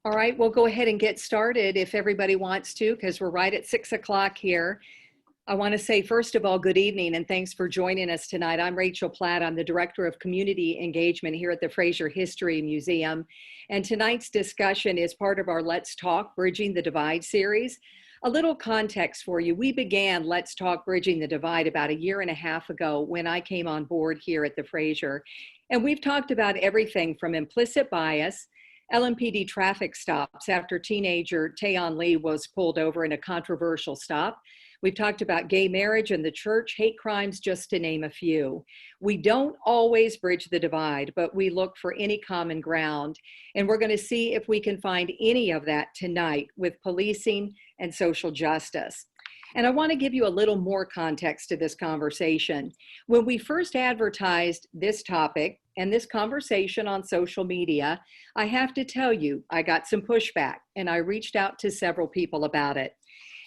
All right, we'll go ahead and get started if everybody wants to, because we're right at 6 o'clock here. I want to say, first of all, good evening and thanks for joining us tonight. I'm Rachel Platt. I'm the Director of Community Engagement here at the Fraser History Museum. And tonight's discussion is part of our Let's Talk Bridging the Divide series. A little context for you. We began Let's Talk Bridging the Divide about 1.5 years ago when I came on board here at the Fraser. And we've talked about everything from implicit bias, LMPD traffic stops after teenager Tayon Lee was pulled over in a controversial stop. We've talked about gay marriage and the church, hate crimes, just to name a few. We don't always bridge the divide, but we look for any common ground. And we're going to see if we can find any of that tonight with policing and social justice. And I want to give you a little more context to this conversation. When we first advertised this topic and this conversation on social media, I have to tell you, I got some pushback and I reached out to several people about it.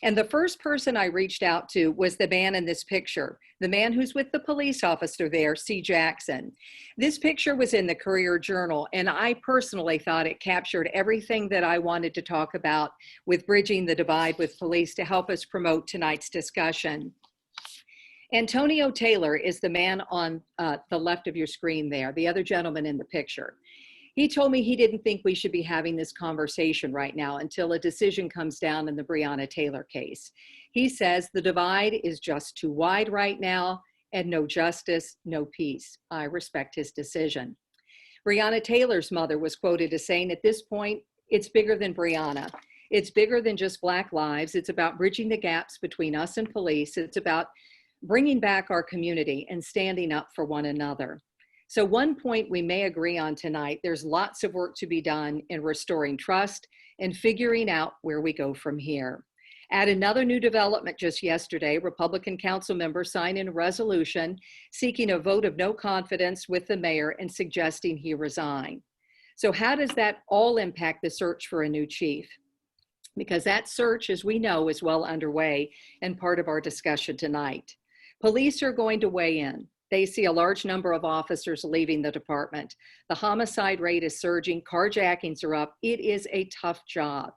And the first person I reached out to was the man in this picture, the man who's with the police officer there, C. Jackson. This picture was in the Courier Journal, and I personally thought it captured everything that I wanted to talk about with bridging the divide with police to help us promote tonight's discussion. Antonio Taylor is the man on the left of your screen there, the other gentleman in the picture. He told me he didn't think we should be having this conversation right now until a decision comes down in the Breonna Taylor case. He says the divide is just too wide right now and no justice, no peace. I respect his decision. Breonna Taylor's mother was quoted as saying, at this point, it's bigger than Breonna. It's bigger than just Black lives. It's about bridging the gaps between us and police. It's about bringing back our community and standing up for one another. So one point we may agree on tonight, there's lots of work to be done in restoring trust and figuring out where we go from here. Add another new development just yesterday, Republican council members signed in a resolution seeking a vote of no confidence with the mayor and suggesting he resign. So how does that all impact the search for a new chief? Because that search, as we know, is well underway and part of our discussion tonight. Police are going to weigh in. They see a large number of officers leaving the department. The homicide rate is surging, carjackings are up. It is a tough job.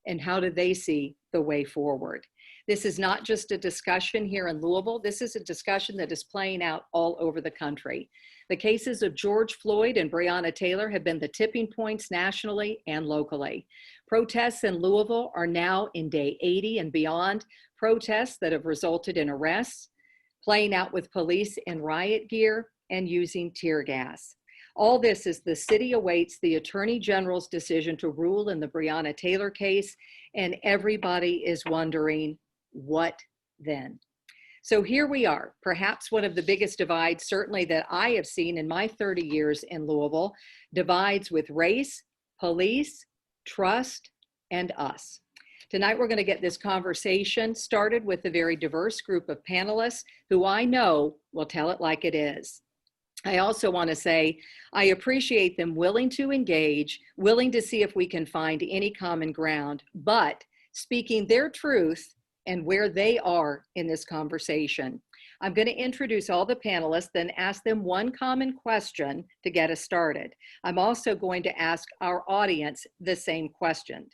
And how do they see the way forward? This is not just a discussion here in Louisville. This is a discussion that is playing out all over the country. The cases of George Floyd and Breonna Taylor have been the tipping points nationally and locally. Protests in Louisville are now in day 80 and beyond, protests that have resulted in arrests, playing out with police in riot gear, and using tear gas. All this as the city awaits the Attorney General's decision to rule in the Breonna Taylor case, and everybody is wondering, what then? So here we are, perhaps one of the biggest divides, certainly that I have seen in my 30 years in Louisville, divides with race, police, trust, and us. Tonight, we're going to get this conversation started with a very diverse group of panelists who I know will tell it like it is. I also want to say I appreciate them willing to engage, willing to see if we can find any common ground, but speaking their truth and where they are in this conversation. I'm going to introduce all the panelists, then ask them one common question to get us started. I'm also going to ask our audience the same question.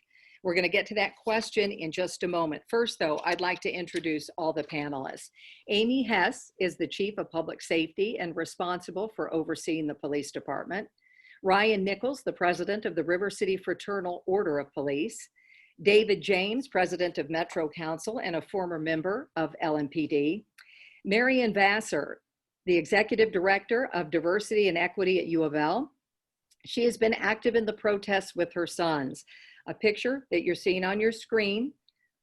We're going to get to that question in just a moment. First, though, I'd like to introduce all the panelists. Amy Hess is the Chief of Public Safety and responsible for overseeing the police department. Ryan Nichols, the President of the River City Fraternal Order of Police. David James, President of Metro Council and a former member of LMPD. Marian Vasser, the Executive Director of Diversity and Equity at UofL. She has been active in the protests with her sons. A picture that you're seeing on your screen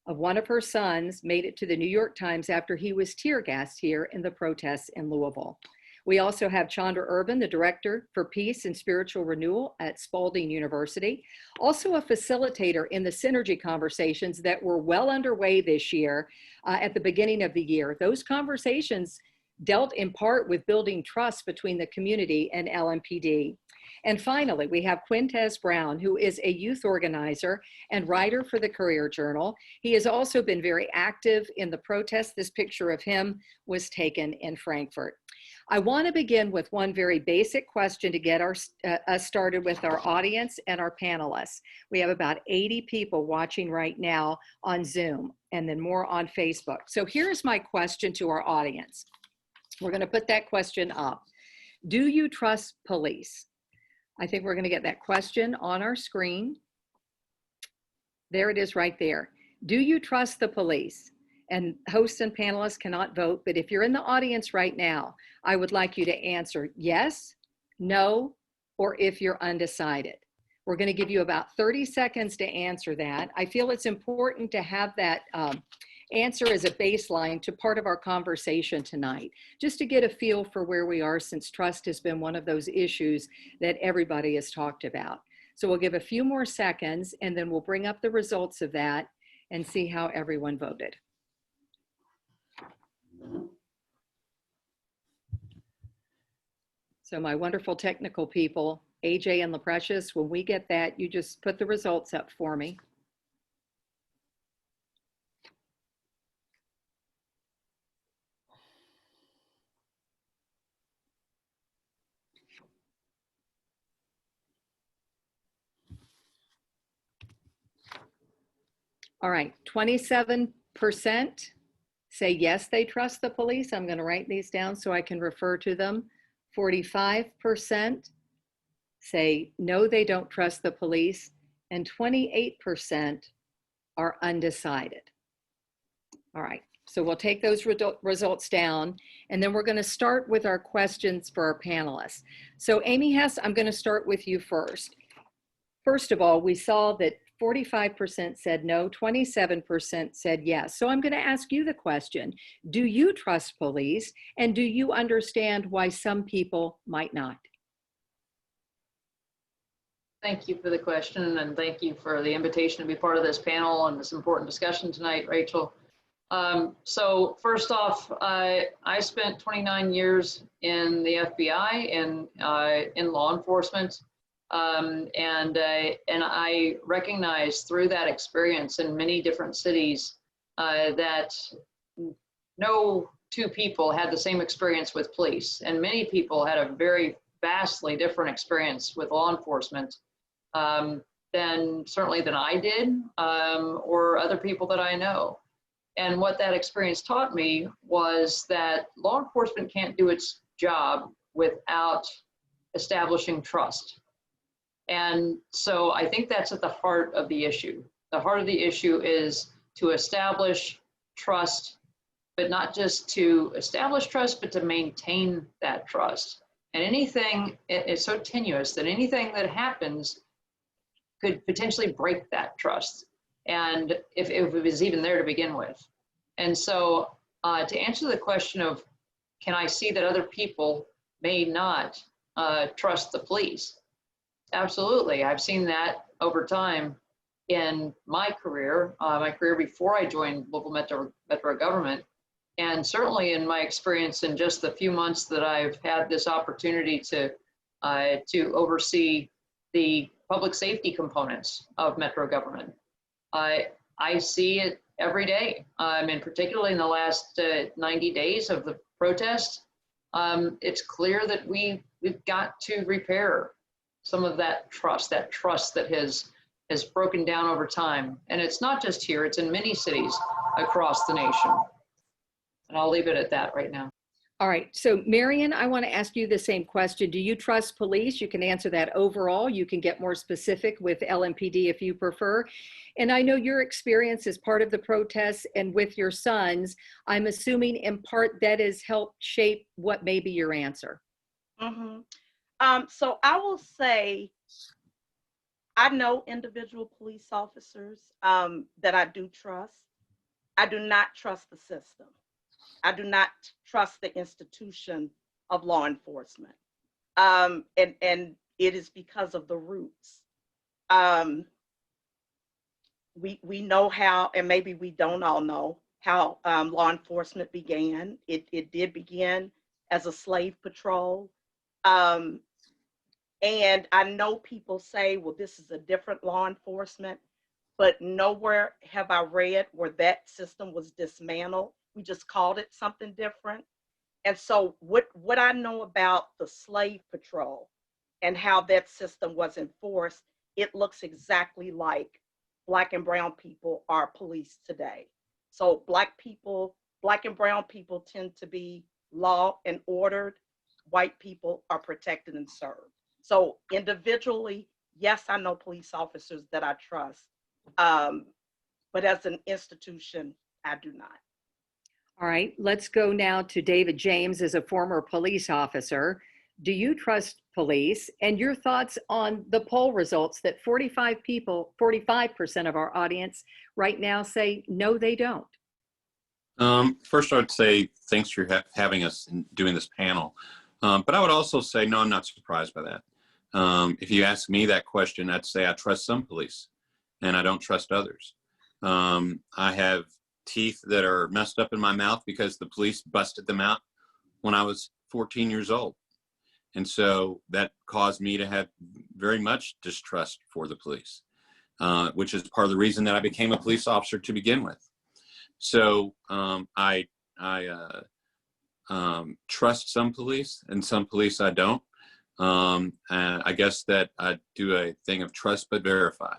of one of her sons made it to the New York Times after he was tear gassed here in the protests in Louisville. We also have Chandra Irvin, the Director for Peace and Spiritual Renewal at Spalding University, also a facilitator in the Synergy conversations that were well underway this year at the beginning of the year. Those conversations dealt in part with building trust between the community and LMPD. And finally, we have Quintez Brown, who is a youth organizer and writer for the Courier Journal. He has also been very active in the protests. This picture of him was taken in Frankfurt. I want to begin with one very basic question to get us started with our audience and our panelists. We have about 80 people watching right now on Zoom, and then more on Facebook. So here's my question to our audience. We're going to put that question up. Do you trust police? I think we're going to get that question on our screen. There it is right there. Do you trust the police? And hosts and panelists cannot vote, but if you're in the audience right now, I would like you to answer yes, no, or if you're undecided. We're going to give you about 30 seconds to answer that. I feel it's important to have that answer as a baseline to part of our conversation tonight, just to get a feel for where we are, since trust has been one of those issues that everybody has talked about. So we'll give a few more seconds, and then we'll bring up the results of that and see how everyone voted. So my wonderful technical people, AJ and LaPrecious, when we get that, you just put the results up for me. All right, 27% say yes, they trust the police. I'm going to write these down so I can refer to them. 45% say no, they don't trust the police, and 28% are undecided. All right, so we'll take those results down, and then we're going to start with our questions for our panelists. So Amy Hess, I'm going to start with you first. First of all, we saw that 45% said no, 27% said yes. So I'm going to ask you the question, do you trust police, and do you understand why some people might not? Thank you for the question, and thank you for the invitation to be part of this panel and this important discussion tonight, Rachel. So first off, I spent 29 years in the FBI and in law enforcement. And I recognize through that experience in many different cities that no two people had the same experience with police, and many people had a very vastly different experience with law enforcement than I did, or other people that I know. And what that experience taught me was that law enforcement can't do its job without establishing trust. And so I think that's at the heart of the issue. The heart of the issue is to establish trust, but not just to establish trust, but to maintain that trust. And anything, it's so tenuous that anything that happens could potentially break that trust. And if it was even there to begin with. And so to answer the question of, can I see that other people may not trust the police? Absolutely. I've seen that over time in my career before I joined local metro government, and certainly in my experience in just the few months that I've had this opportunity to oversee the public safety components of metro government. I see it every day, and particularly in the last 90 days of the protest. It's clear that we've got to repair some of that trust that has broken down over time. And it's not just here, it's in many cities across the nation. And I'll leave it at that right now. All right, so Marian, I want to ask you the same question. Do you trust police? You can answer that overall. You can get more specific with LMPD if you prefer. And I know your experience as part of the protests and with your sons, I'm assuming in part that has helped shape what may be your answer. Mm-hmm. So I will say, I know individual police officers that I do trust. I do not trust the system. I do not trust the institution of law enforcement. And it is because of the roots. We know how, and maybe we don't all know how law enforcement began. It did begin as a slave patrol. And I know people say, well, this is a different law enforcement, but nowhere have I read where that system was dismantled. We just called it something different. And so what I know about the slave patrol and how that system was enforced, it looks exactly like Black and brown people are police today. So Black and brown people tend to be law and ordered. White people are protected and served. So individually, yes, I know police officers that I trust, but as an institution, I do not. All right, let's go now to David James as a former police officer. Do you trust police? And your thoughts on the poll results that 45% of our audience right now say no, they don't. First, I would say thanks for having us and doing this panel. But I would also say, no, I'm not surprised by that. If you ask me that question, I'd say I trust some police and I don't trust others. I have teeth that are messed up in my mouth because the police busted them out when I was 14 years old. And so that caused me to have very much distrust for the police, which is part of the reason that I became a police officer to begin with. So I trust some police and some police I don't. And I guess that I do a thing of trust but verify.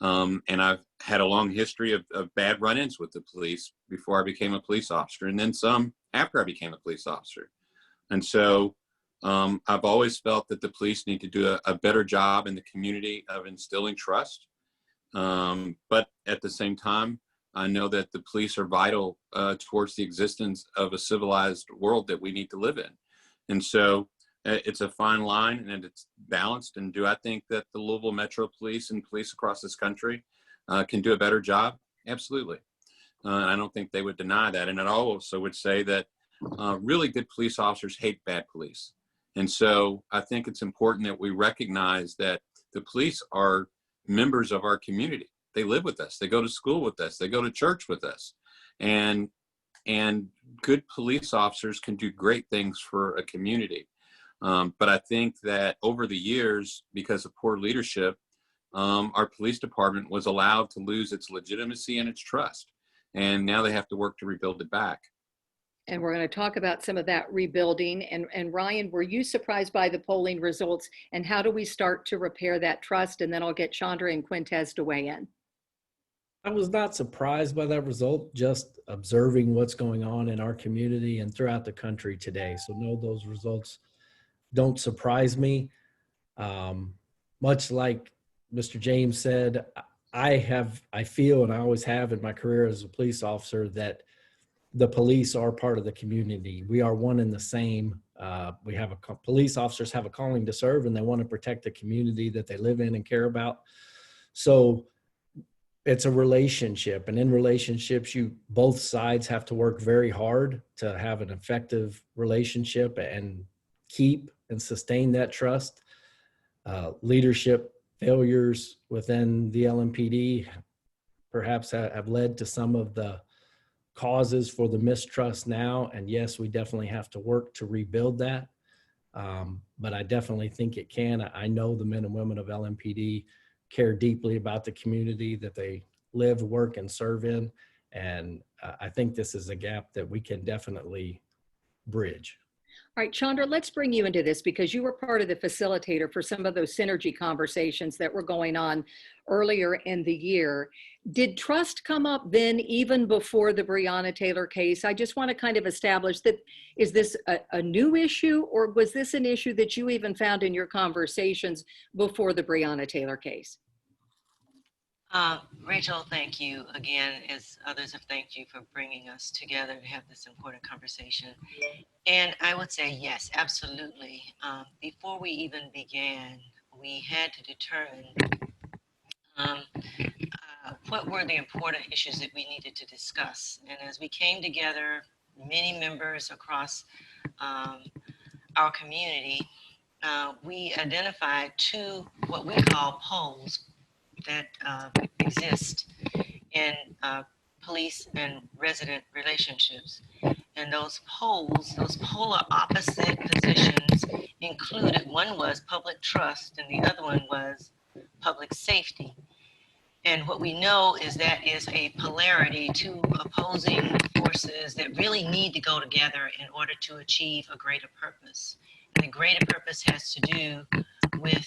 And I've had a long history of bad run-ins with the police before I became a police officer, and then some after I became a police officer. And so I've always felt that the police need to do a better job in the community of instilling trust. But at the same time, I know that the police are vital towards the existence of a civilized world that we need to live in. And so it's a fine line and it's balanced. And do I think that the Louisville Metro Police and police across this country can do a better job? Absolutely. I don't think they would deny that. And I also would say that really good police officers hate bad police. And so I think it's important that we recognize that the police are members of our community. They live with us. They go to school with us. They go to church with us. And good police officers can do great things for a community. But I think that over the years, because of poor leadership, our police department was allowed to lose its legitimacy and its trust. And now they have to work to rebuild it back. And we're going to talk about some of that rebuilding. And Ryan, were you surprised by the polling results? And how do we start to repair that trust? And then I'll get Chandra and Quintez to weigh in. I was not surprised by that result, just observing what's going on in our community and throughout the country today. So no, those results don't surprise me. Much like Mr. James said, I feel, and I always have in my career as a police officer, that the police are part of the community. We are one and the same. We have police officers have a calling to serve, and they want to protect the community that they live in and care about. So it's a relationship, and in relationships, both sides have to work very hard to have an effective relationship and keep and sustain that trust. Leadership failures within the LMPD perhaps have led to some of the causes for the mistrust now. And yes, we definitely have to work to rebuild that. But I definitely think it can. I know the men and women of LMPD care deeply about the community that they live, work, and serve in. And I think this is a gap that we can definitely bridge. All right, Chandra, let's bring you into this because you were part of the facilitator for some of those synergy conversations that were going on earlier in the year. Did trust come up then even before the Breonna Taylor case? I just want to kind of establish that, is this a new issue, or was this an issue that you even found in your conversations before the Breonna Taylor case? Rachel, thank you again, as others have thanked you for bringing us together to have this important conversation. And I would say yes, absolutely. Before we even began, we had to determine what were the important issues that we needed to discuss. And as we came together, many members across our community, we identified two what we call poles that exist in police and resident relationships. And those poles, those polar opposite positions included, one was public trust and the other one was public safety. And what we know is that is a polarity, two opposing forces that really need to go together in order to achieve a greater purpose. And the greater purpose has to do with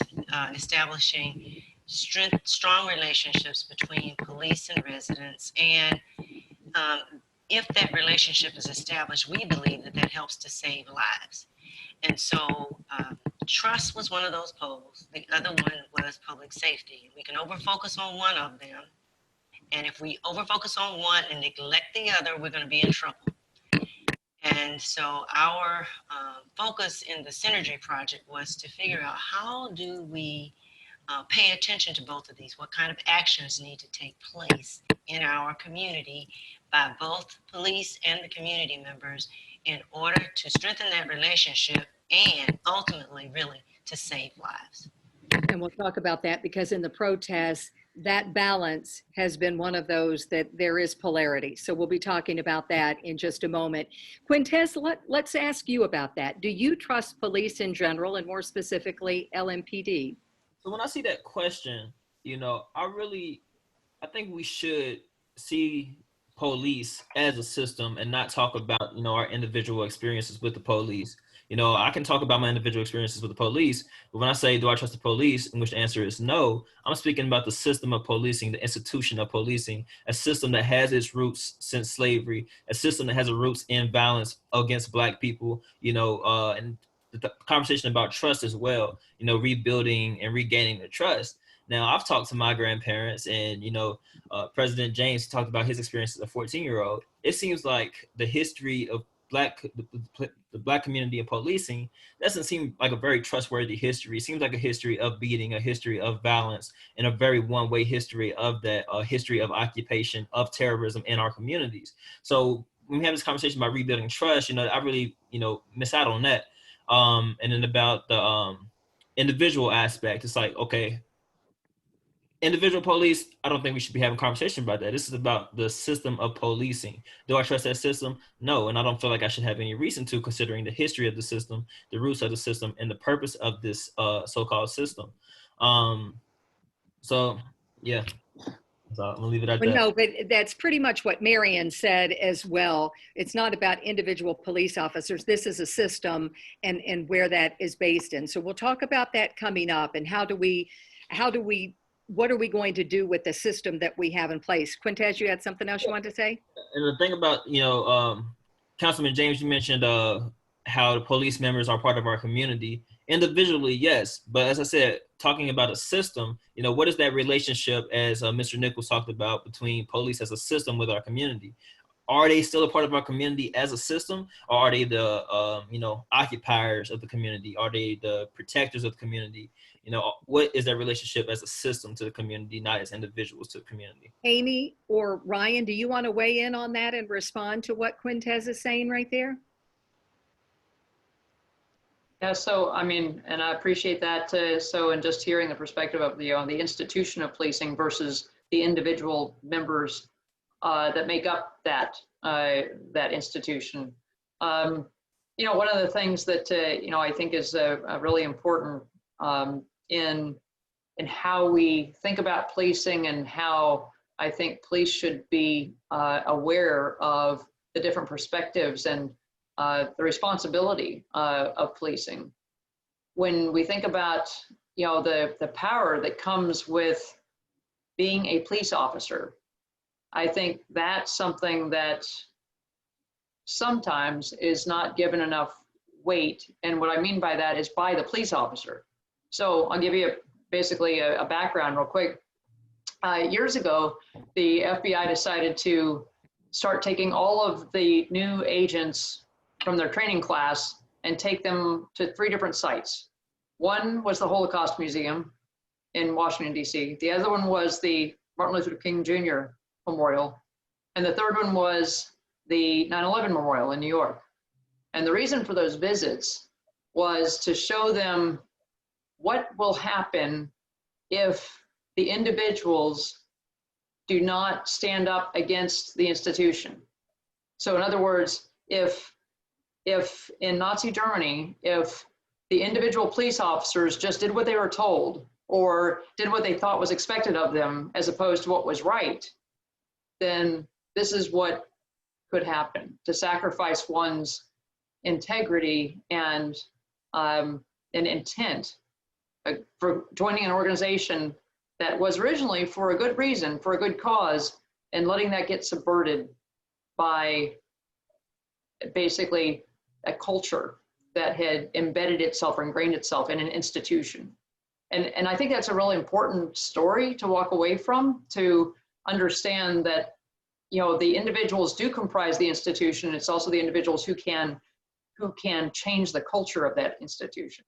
establishing strong relationships between police and residents. And if that relationship is established, we believe that that helps to save lives. And so trust was one of those poles. The other one was public safety. We can overfocus on one of them. And if we overfocus on one and neglect the other, we're going to be in trouble. And so our focus in the Synergy Project was to figure out how do we pay attention to both of these? What kind of actions need to take place in our community by both police and the community members in order to strengthen that relationship and ultimately really to save lives. And we'll talk about that because in the protests, that balance has been one of those that there is polarity. So we'll be talking about that in just a moment. Quintez, let's ask you about that. Do you trust police in general and more specifically LMPD? So when I see that question, I think we should see police as a system and not talk about, our individual experiences with the police. I can talk about my individual experiences with the police, but when I say, do I trust the police, in which the answer is no, I'm speaking about the system of policing, the institution of policing, a system that has its roots since slavery, a system that has its roots in violence against Black people, and the conversation about trust as well, rebuilding and regaining the trust. Now, I've talked to my grandparents and, President James talked about his experience as a 14-year-old. It seems like the history of the Black community in policing doesn't seem like a very trustworthy history. It seems like a history of beating, a history of violence, and a very one-way history of that, history of occupation, of terrorism in our communities. So when we have this conversation about rebuilding trust, I really, miss out on that. And then about the individual aspect, it's like, okay, individual police, I don't think we should be having a conversation about that. This is about the system of policing. Do I trust that system? No, and I don't feel like I should have any reason to, considering the history of the system, the roots of the system, and the purpose of this so-called system. So, yeah. So I'm gonna leave it at that. No, but that's pretty much what Marian said as well. It's not about individual police officers. This is a system and where that is based in. So we'll talk about that coming up and what are we going to do with the system that we have in place? Quintez, you had something else you wanted to say? And the thing about, Councilman James, you mentioned how the police members are part of our community. Individually, yes. But as I said, talking about a system, what is that relationship, as Mr. Nichols talked about, between police as a system with our community? Are they still a part of our community as a system, or are they the, occupiers of the community? Are they the protectors of the community? What is their relationship as a system to the community, not as individuals to the community? Amy or Ryan, do you want to weigh in on that and respond to what Quintez is saying right there? Yeah, so and I appreciate that. And just hearing the perspective of the institution of policing versus the individual members that make up that institution. One of the things that I think is really important in how we think about policing and how I think police should be aware of the different perspectives and the responsibility of policing. When we think about the power that comes with being a police officer, I think that's something that sometimes is not given enough weight. And what I mean by that is by the police officer. So I'll give you basically a background real quick. Years ago, the FBI decided to start taking all of the new agents from their training class and take them to 3 different sites. One was the Holocaust Museum in Washington, D.C. The other one was the Martin Luther King Jr. Memorial. And the third one was the 9/11 Memorial in New York. And the reason for those visits was to show them what will happen if the individuals do not stand up against the institution. So in other words, if in Nazi Germany, if the individual police officers just did what they were told or did what they thought was expected of them as opposed to what was right, then this is what could happen, to sacrifice one's integrity and an intent for joining an organization that was originally for a good reason, for a good cause, and letting that get subverted by basically a culture that had embedded itself or ingrained itself in an institution. And I think that's a really important story to walk away from, to understand that, you know, the individuals do comprise the institution. It's also the individuals who can change the culture of that institution.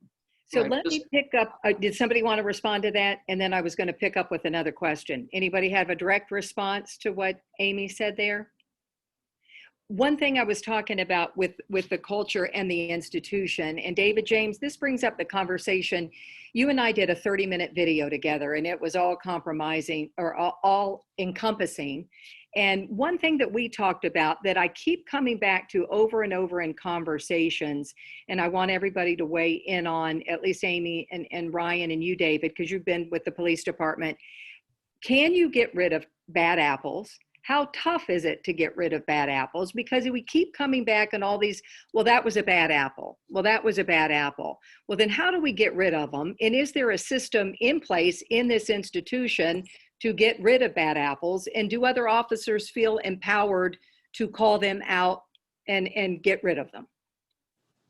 So Right, let me pick up, did somebody want to respond to that? And then I was going to pick up with another question. Anybody have a direct response to what Amy said there? One thing I was talking about with the culture and the institution, and David James, this brings up the conversation. You and I did a 30-minute video together, and it was all compromising or all encompassing. And one thing that we talked about that I keep coming back to over and over in conversations, and I want everybody to weigh in on, at least Amy and Ryan and you, David, because you've been with the police department. Can you get rid of bad apples? How tough is it to get rid of bad apples? Because we keep coming back on all these, well, that was a bad apple. Well, that was a bad apple. Well, then how do we get rid of them? And is there a system in place in this institution to get rid of bad apples? And do other officers feel empowered to call them out and get rid of them?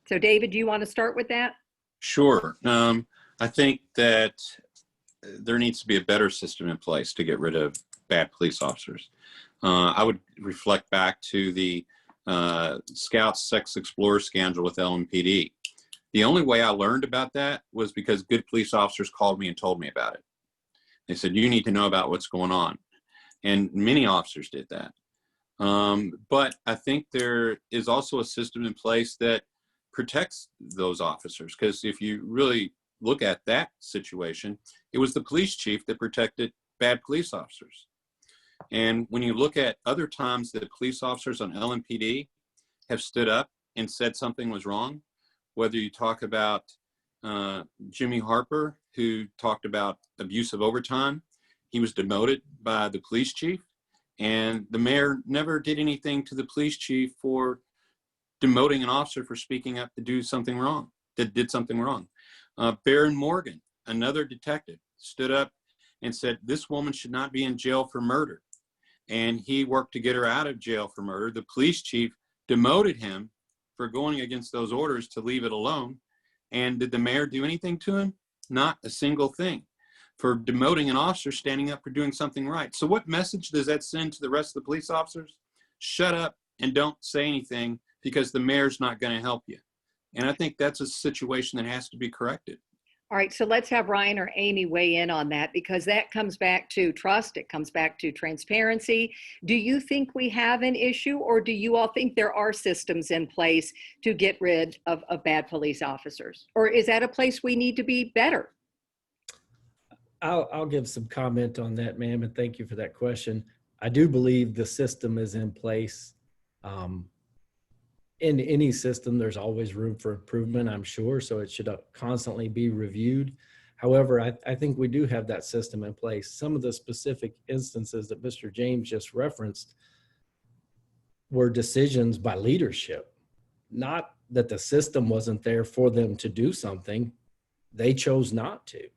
So David, do you want to start with that? Sure. I think that there needs to be a better system in place to get rid of bad police officers. I would reflect back to the Scouts Sex Explorer scandal with LMPD. The only way I learned about that was because good police officers called me and told me about it. They said, you need to know about what's going on. And many officers did that. But I think there is also a system in place that protects those officers. Because if you really look at that situation, it was the police chief that protected bad police officers. And when you look at other times that police officers on LMPD have stood up and said something was wrong, whether you talk about Jimmy Harper, who talked about abuse of overtime, he was demoted by the police chief, and the mayor never did anything to the police chief for demoting an officer for speaking up to do something wrong, that did something wrong. Baron Morgan, another detective, stood up and said, this woman should not be in jail for murder. And he worked to get her out of jail for murder. The police chief demoted him for going against those orders to leave it alone. And did the mayor do anything to him? Not a single thing. For demoting an officer standing up for doing something right. So what message does that send to the rest of the police officers? Shut up and don't say anything because the mayor's not going to help you. And I think that's a situation that has to be corrected. All right, so let's have Ryan or Amy weigh in on that, because that comes back to trust. It comes back to transparency. Do you think we have an issue, or do you all think there are systems in place to get rid of bad police officers? Or is that a place we need to be better? I'll give some comment on that, ma'am, and thank you for that question. I do believe the system is in place. In any system, there's always room for improvement, I'm sure, so it should constantly be reviewed. However, I think we do have that system in place. Some of the specific instances that Mr. James just referenced were decisions by leadership, not that the system wasn't there for them to do something. They chose not to.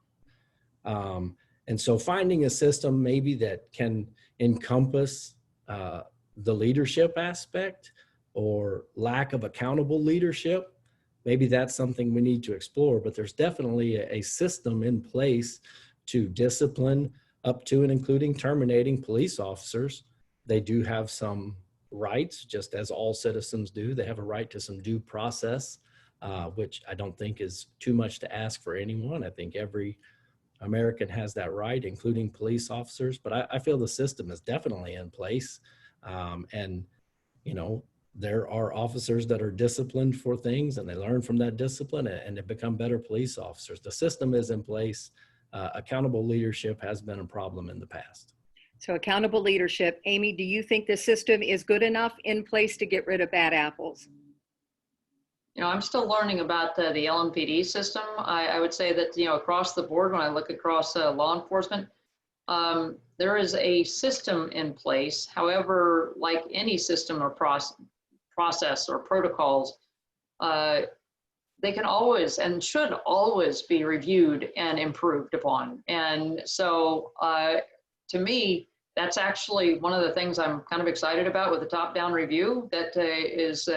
And so finding a system maybe that can encompass the leadership aspect or lack of accountable leadership, maybe that's something we need to explore. But there's definitely a system in place to discipline up to and including terminating police officers. They do have some rights, just as all citizens do. They have a right to some due process, which I don't think is too much to ask for anyone. I think every American has that right, including police officers. But I feel the system is definitely in place. And, you know, there are officers that are disciplined for things and they learn from that discipline and they become better police officers. The system is in place. Accountable leadership has been a problem in the past. So accountable leadership. Amy, do you think the system is good enough in place to get rid of bad apples? I'm still learning about the LMPD system. I would say that, across the board, when I look across law enforcement, there is a system in place. However, like any system or process or protocols, they can always and should always be reviewed and improved upon. And so to me, that's actually one of the things I'm kind of excited about with the top-down review that is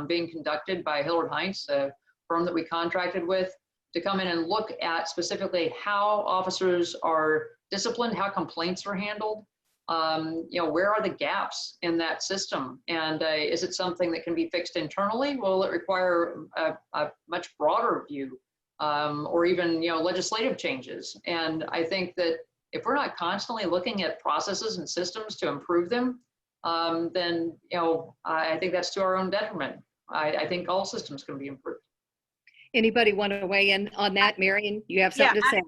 being conducted by Hillard Heinz, a firm that we contracted with, to come in and look at specifically how officers are disciplined, how complaints are handled, where are the gaps in that system, and is it something that can be fixed internally? Will it require a much broader view, or even legislative changes? And I think that if we're not constantly looking at processes and systems to improve them, then I think that's to our own detriment. I think all systems can be improved. Anybody want to weigh in on that, Marian? You have something to say?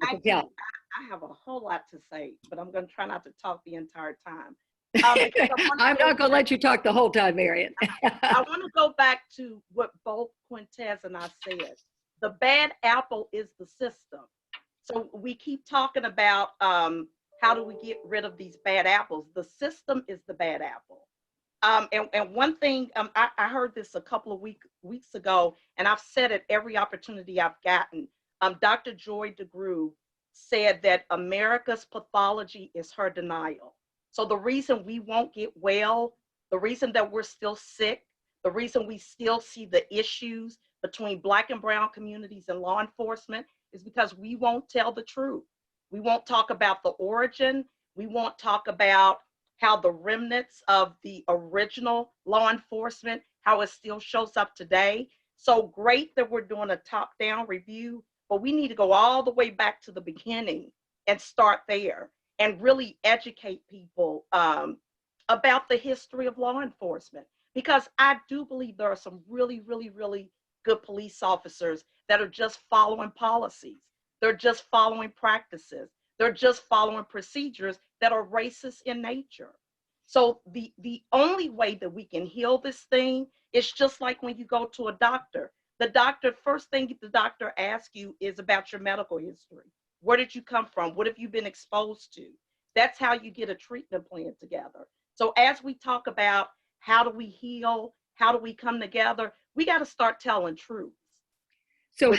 I have a whole lot to say, but I'm going to try not to talk the entire time. I'm not going to let you talk the whole time, Marian. I want to go back to what both Quintez and I said. The bad apple is the system. So we keep talking about how do we get rid of these bad apples? The system is the bad apple. And one thing, I heard this a couple of weeks ago, and I've said it every opportunity I've gotten. Dr. Joy DeGruy said that America's pathology is her denial. So the reason we won't get well, the reason that we're still sick, the reason we still see the issues between Black and brown communities and law enforcement is because we won't tell the truth. We won't talk about the origin. We won't talk about how the remnants of the original law enforcement, how it still shows up today. So great that we're doing a top-down review, but we need to go all the way back to the beginning and start there and really educate people about the history of law enforcement. Because I do believe there are some really, really, really good police officers that are just following policies. They're just following practices. They're just following procedures that are racist in nature. So the only way that we can heal this thing is just like when you go to a doctor. The doctor, first thing the doctor asks you is about your medical history. Where did you come from? What have you been exposed to? That's how you get a treatment plan together. So as we talk about how do we heal, how do we come together, we got to start telling truths. So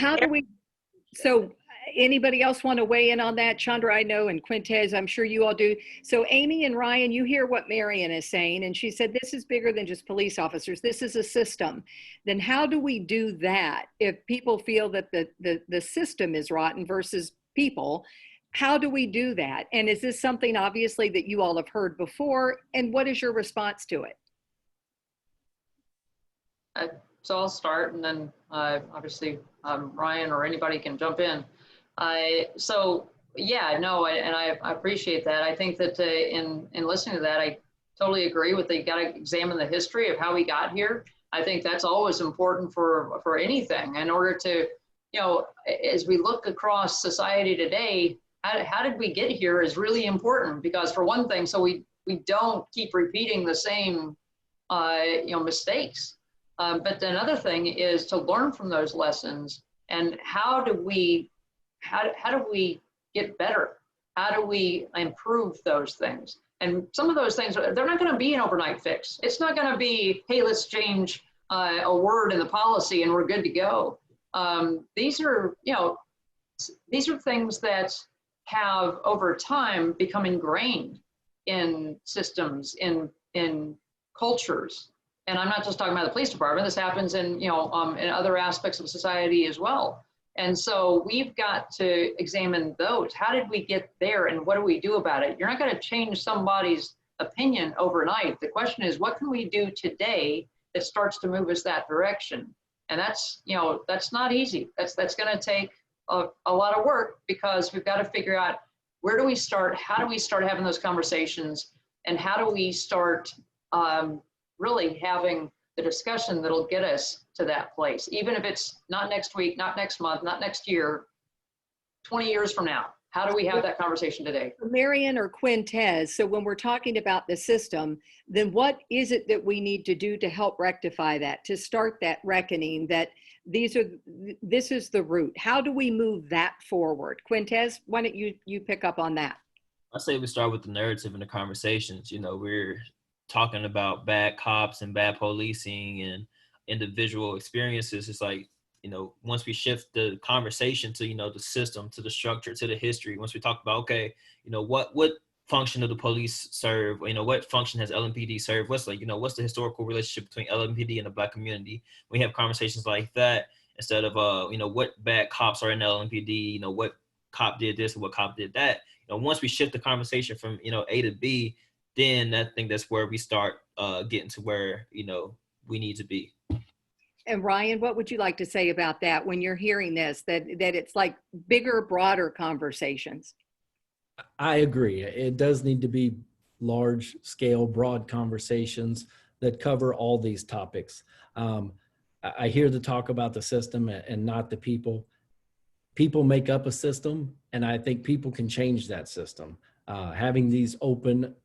so anybody else want to weigh in on that? Chandra, I know, and Quintez, I'm sure you all do. So Amy and Ryan, you hear what Marian is saying, and she said, this is bigger than just police officers. This is a system. Then how do we do that if people feel that the system is rotten versus people? How do we do that? And is this something obviously that you all have heard before? And what is your response to it? So I'll start, and then obviously Ryan or anybody can jump in. So yeah, no, and I appreciate that. I think that in listening to that, I totally agree with you got to examine the history of how we got here. I think that's always important for anything in order to, as we look across society today, how did we get here is really important, because for one thing, so we don't keep repeating the same, mistakes. But another thing is to learn from those lessons, and how do we get better? How do we improve those things? And some of those things, they're not going to be an overnight fix. It's not going to be, hey, let's change a word in the policy and we're good to go. These are things that have over time become ingrained in systems, in cultures. And I'm not just talking about the police department. This happens in other aspects of society as well. And so we've got to examine those. How did we get there, and what do we do about it? You're not going to change somebody's opinion overnight. The question is, what can we do today that starts to move us that direction? And that's not easy. That's going to take a lot of work, because we've got to figure out, where do we start? How do we start having those conversations? And how do we start really having the discussion that'll get us to that place, even if it's not next week, not next month, not next year, 20 years from now. How do we have that conversation today? Marian or Quintez, so when we're talking about the system, then what is it that we need to do to help rectify that, to start that reckoning that this is the route? How do we move that forward? Quintez, why don't you pick up on that? I say we start with the narrative and the conversations. You know, we're talking about bad cops and bad policing and individual experiences. It's like, you know, once we shift the conversation to, you know, the system, to the structure, to the history, once we talk about, okay, you know, what function do the police serve? You know, what function has LMPD served? What's like, you know, what's the historical relationship between LMPD and the Black community? We have conversations like that instead of, you know, what bad cops are in LMPD, you know, what cop did this and what cop did that. You know, once we shift the conversation from, you know, A to B, then I think that's where we start getting to where, you know, we need to be. And Ryan, what would you like to say about that when you're hearing this, that it's like bigger, broader conversations? I agree. It does need to be large scale, broad conversations that cover all these topics. I hear the talk about the system and not the people. People make up a system, and I think people can change that system. Having these open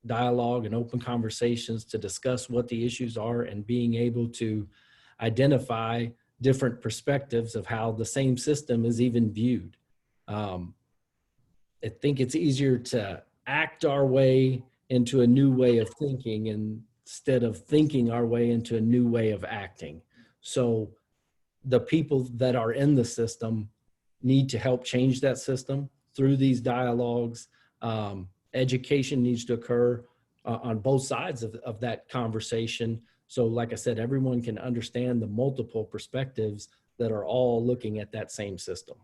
dialogue and open conversations to discuss what the issues are and being able to identify different perspectives of how the same system is even viewed. I think it's easier to act our way into a new way of thinking instead of thinking our way into a new way of acting. So the people that are in the system need to help change that system through these dialogues. Education needs to occur on both sides of that conversation. So like I said, everyone can understand the multiple perspectives that are all looking at that same system.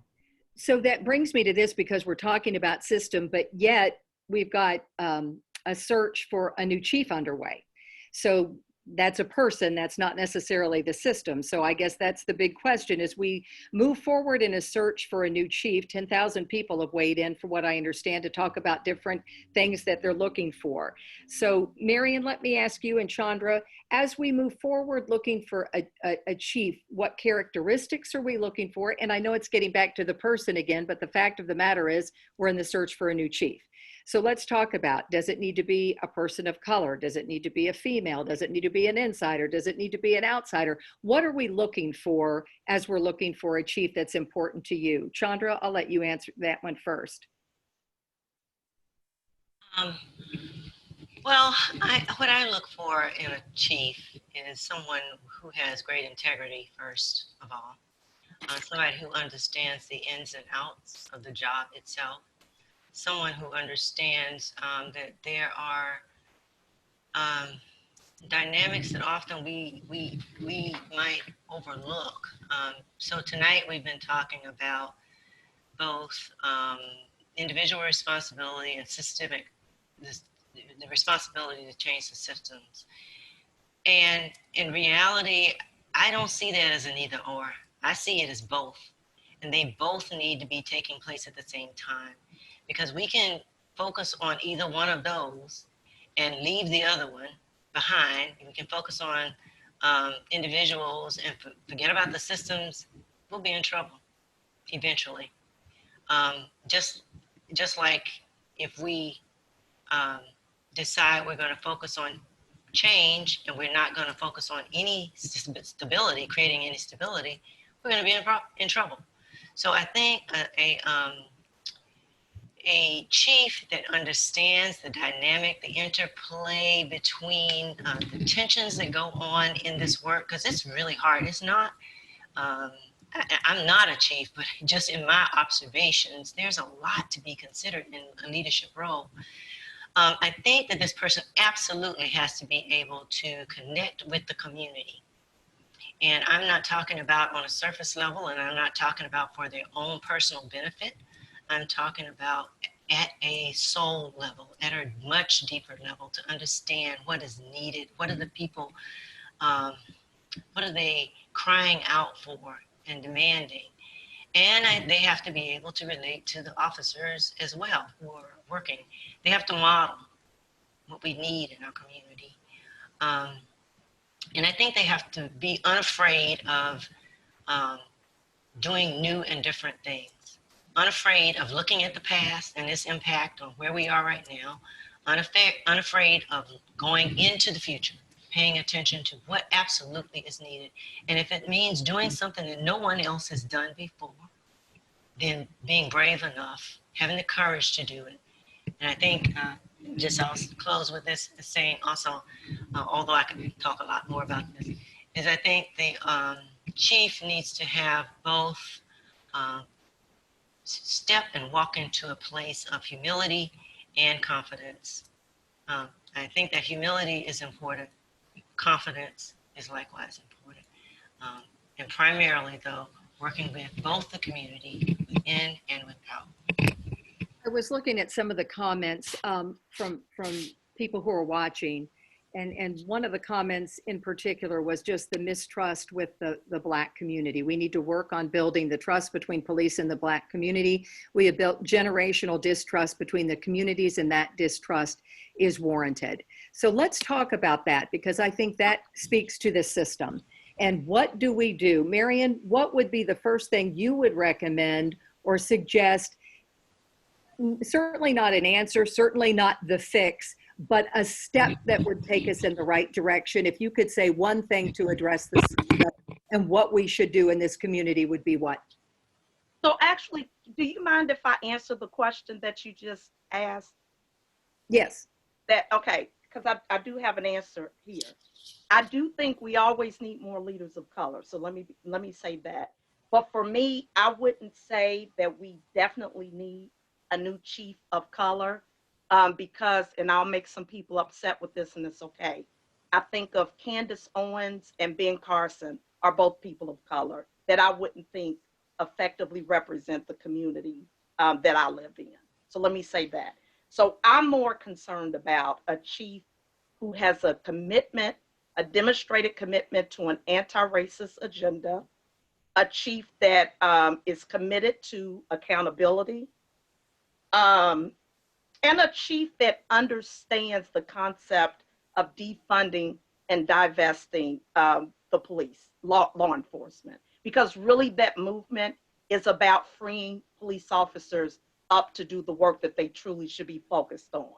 So that brings me to this, because we're talking about system, but yet we've got a search for a new chief underway. So that's a person, that's not necessarily the system. So I guess that's the big question as we move forward in a search for a new chief. 10,000 people have weighed in, from what I understand, to talk about different things that they're looking for. So Marian, let me ask you, and Chandra, as we move forward looking for a chief, what characteristics are we looking for? And I know it's getting back to the person again, but the fact of the matter is we're in the search for a new chief. So let's talk about, does it need to be a person of color? Does it need to be a female? Does it need to be an insider? Does it need to be an outsider? What are we looking for as we're looking for a chief that's important to you? Chandra, I'll let you answer that one first. Well, what I look for in a chief is someone who has great integrity, first of all. Somebody who understands the ins and outs of the job itself. Someone who understands that there are dynamics that often we might overlook. So tonight we've been talking about both individual responsibility and systemic, the responsibility to change the systems. And in reality, I don't see that as an either or. I see it as both. And they both need to be taking place at the same time. Because we can focus on either one of those and leave the other one behind. We can focus on individuals and forget about the systems. We'll be in trouble eventually. Just like if we decide we're going to focus on change and we're not going to focus on any stability, creating any stability, we're going to be in trouble. So I think a chief that understands the dynamic, the interplay between the tensions that go on in this work, because it's really hard. It's not, I'm not a chief, but just in my observations, there's a lot to be considered in a leadership role. I think that this person absolutely has to be able to connect with the community. And I'm not talking about on a surface level, and I'm not talking about for their own personal benefit. I'm talking about at a soul level, at a much deeper level, to understand what is needed. What are the people, what are they crying out for and demanding? And they have to be able to relate to the officers as well who are working. They have to model what we need in our community. And I think they have to be unafraid of doing new and different things. unafraid of looking at the past and its impact on where we are right now, unafraid of going into the future, paying attention to what absolutely is needed. And if it means doing something that no one else has done before, then being brave enough, having the courage to do it. And I think, just I'll close with this saying also, although I could talk a lot more about this, is I think the chief needs to have both step and walk into a place of humility and confidence. I think that humility is important. Confidence is likewise important. And primarily, though, working with both the community within and without. I was looking at some of the comments from people who are watching, and one of the comments in particular was just the mistrust with the Black community. We need to work on building the trust between police and the Black community. We have built generational distrust between the communities, and that distrust is warranted. So let's talk about that, because I think that speaks to the system. And what do we do? Marian, what would be the first thing you would recommend or suggest? Certainly not an answer, certainly not the fix, but a step that would take us in the right direction. If you could say one thing to address this and what we should do in this community would be what? So actually, do you mind if I answer the question that you just asked? Yes. Okay, because I do have an answer here. I do think we always need more leaders of color. So let me say that. But for me, I wouldn't say that we definitely need a new chief of color because, and I'll make some people upset with this, and it's okay. I think of Candace Owens and Ben Carson are both people of color that I wouldn't think effectively represent the community that I live in. So let me say that. So I'm more concerned about a chief who has a commitment, a demonstrated commitment to an anti-racist agenda, a chief that is committed to accountability, and a chief that understands the concept of defunding and divesting the police, law enforcement, because really that movement is about freeing police officers up to do the work that they truly should be focused on,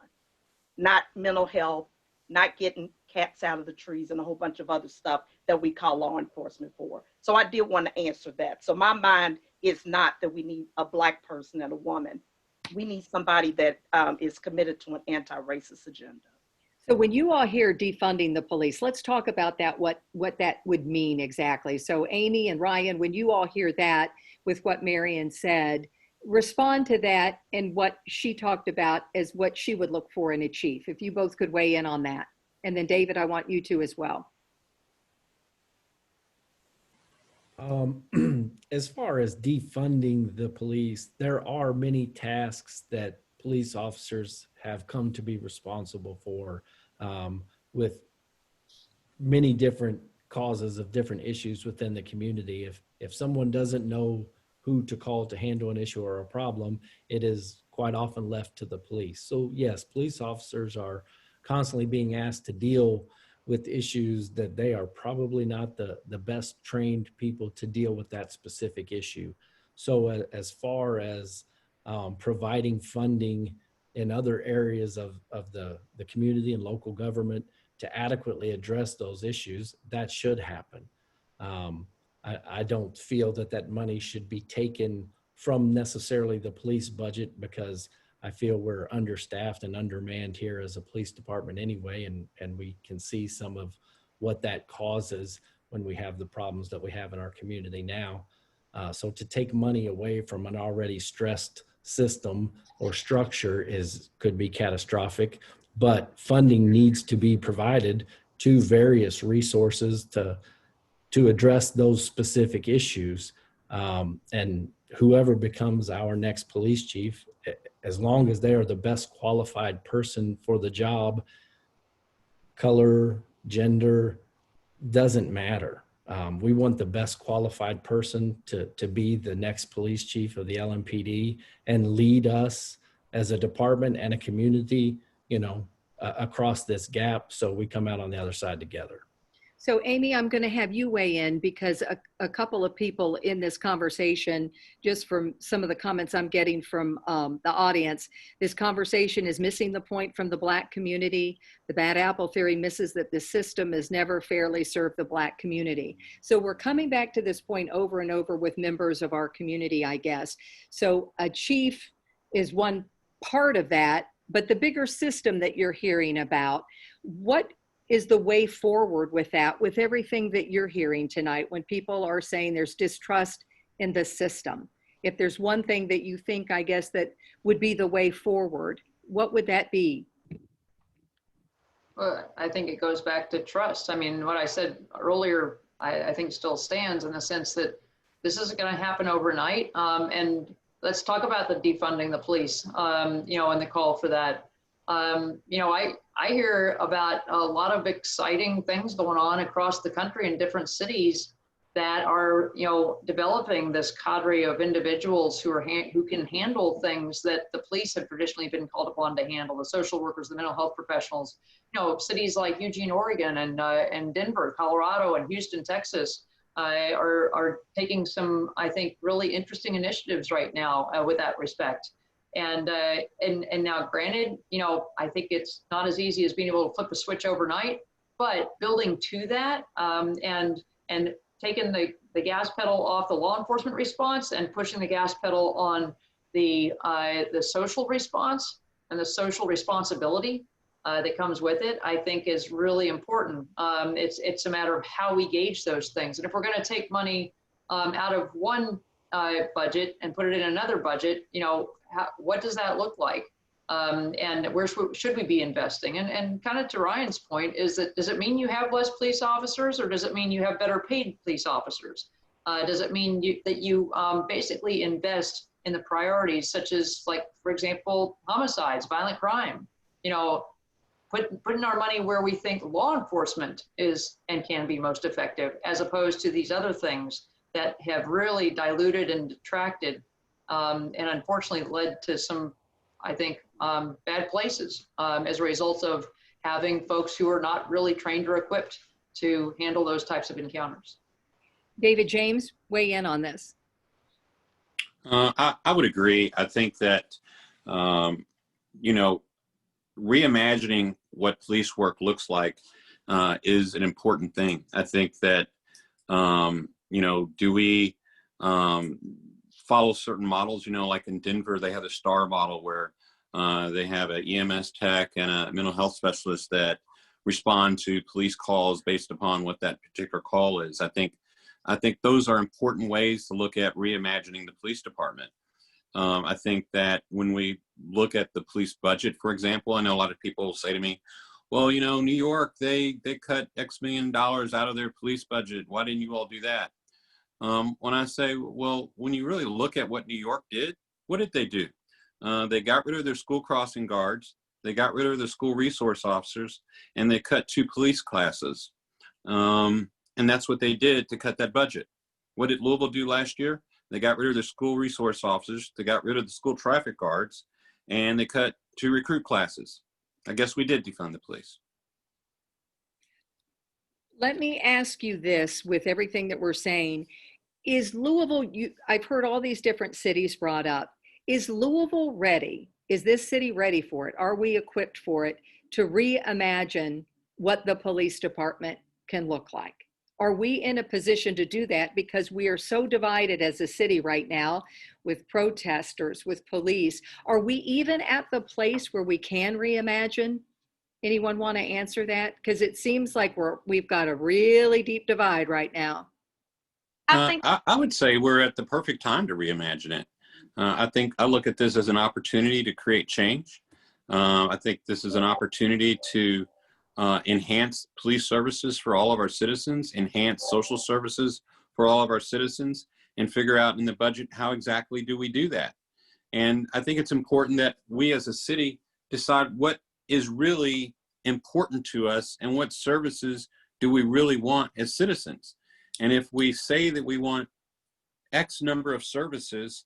not mental health, not getting cats out of the trees and a whole bunch of other stuff that we call law enforcement for. So I did want to answer that. So my mind is not that we need a Black person and a woman. We need somebody that is committed to an anti-racist agenda. So when you all hear defunding the police, let's talk about that, what that would mean exactly. So Amy and Ryan, when you all hear that with what Marian said, respond to that and what she talked about as what she would look for in a chief, if you both could weigh in on that. And then David, I want you to as well. As far as defunding the police, there are many tasks that police officers have come to be responsible for with many different causes of different issues within the community. If someone doesn't know who to call to handle an issue or a problem, it is quite often left to the police. So yes, police officers are constantly being asked to deal with issues that they are probably not the best trained people to deal with that specific issue. So as far as providing funding in other areas of the community and local government to adequately address those issues, that should happen. I don't feel that money should be taken from necessarily the police budget, because I feel we're understaffed and undermanned here as a police department anyway, and we can see some of what that causes when we have the problems that we have in our community now. So to take money away from an already stressed system or structure could be catastrophic, but funding needs to be provided to various resources to address those specific issues. And whoever becomes our next police chief, as long as they are the best qualified person for the job, color, gender, doesn't matter. We want the best qualified person to be the next police chief of the LMPD and lead us as a department and a community, across this gap, so we come out on the other side together. So Amy, I'm going to have you weigh in because a couple of people in this conversation, just from some of the comments I'm getting from the audience, this conversation is missing the point from the Black community. The bad apple theory misses that the system has never fairly served the Black community. So we're coming back to this point over and over with members of our community, I guess. So a chief is one part of that, but the bigger system that you're hearing about, what is the way forward with that, with everything that you're hearing tonight when people are saying there's distrust in the system? If there's one thing that you think, I guess, that would be the way forward, what would that be? Well, I think it goes back to trust. I mean, what I said earlier, I think still stands in the sense that this isn't going to happen overnight. And let's talk about the defunding the police, you know, and the call for that. You know, I hear about a lot of exciting things going on across the country in different cities that are, you know, developing this cadre of individuals who are who can handle things that the police have traditionally been called upon to handle. The social workers, the mental health professionals. You know, cities like Eugene, Oregon, and Denver, Colorado, and Houston, Texas, are taking some, I think, really interesting initiatives right now with that respect. And now, granted, you know, I think it's not as easy as being able to flip a switch overnight, but building to that and taking the gas pedal off the law enforcement response and pushing the gas pedal on the social response and the social responsibility that comes with it, I think is really important. It's a matter of how we gauge those things. And if we're going to take money out of one budget and put it in another budget, you know, what does that look like? And where should we be investing? And kind of to Ryan's point is that, does it mean you have less police officers, or does it mean you have better paid police officers? Does it mean that you basically invest in the priorities, such as, like, for example, homicides, violent crime, you know, putting our money where we think law enforcement is and can be most effective, as opposed to these other things that have really diluted and detracted and unfortunately led to some, I think, bad places as a result of having folks who are not really trained or equipped to handle those types of encounters. David James, weigh in on this. I would agree. I think that, you know, reimagining what police work looks like is an important thing. I think that, you know, do we follow certain models? You know, like in Denver, they have a STAR model where they have an EMS tech and a mental health specialist that respond to police calls based upon what that particular call is. I think those are important ways to look at reimagining the police department. I think that when we look at the police budget, for example, I know a lot of people say to me, well, you know, New York, they cut X million dollars out of their police budget. Why didn't you all do that? When I say, well, when you really look at what New York did, what did they do? They got rid of their school crossing guards. They got rid of the school resource officers, and they cut 2 police classes. And that's what they did to cut that budget. What did Louisville do last year? They got rid of the school resource officers. They got rid of the school traffic guards, and they cut 2 recruit classes. I guess we did defund the police. Let me ask you this, with everything that we're saying, is Louisville, I've heard all these different cities brought up. Is Louisville ready? Is this city ready for it? Are we equipped for it to reimagine what the police department can look like? Are we in a position to do that? Because we are so divided as a city right now with protesters, with police. Are we even at the place where we can reimagine? Anyone want to answer that? Because it seems like we've got a really deep divide right now. I would say we're at the perfect time to reimagine it. I think I look at this as an opportunity to create change. I think this is an opportunity to enhance police services for all of our citizens, enhance social services for all of our citizens, and figure out in the budget how exactly do we do that. And I think it's important that we as a city decide what is really important to us and what services do we really want as citizens. And if we say that we want X number of services,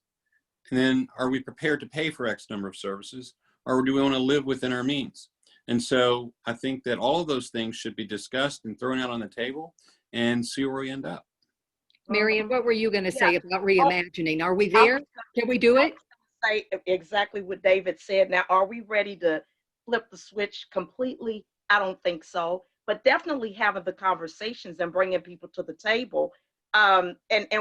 then are we prepared to pay for X number of services, or do we want to live within our means? And so I think that all of those things should be discussed and thrown out on the table and see where we end up. Marian, what were you going to say about Oh, reimagining? Are we I there? was Can we do it? say exactly what David said. Now, are we ready to flip the switch completely? I don't think so, but definitely having the conversations and bringing people to the table. And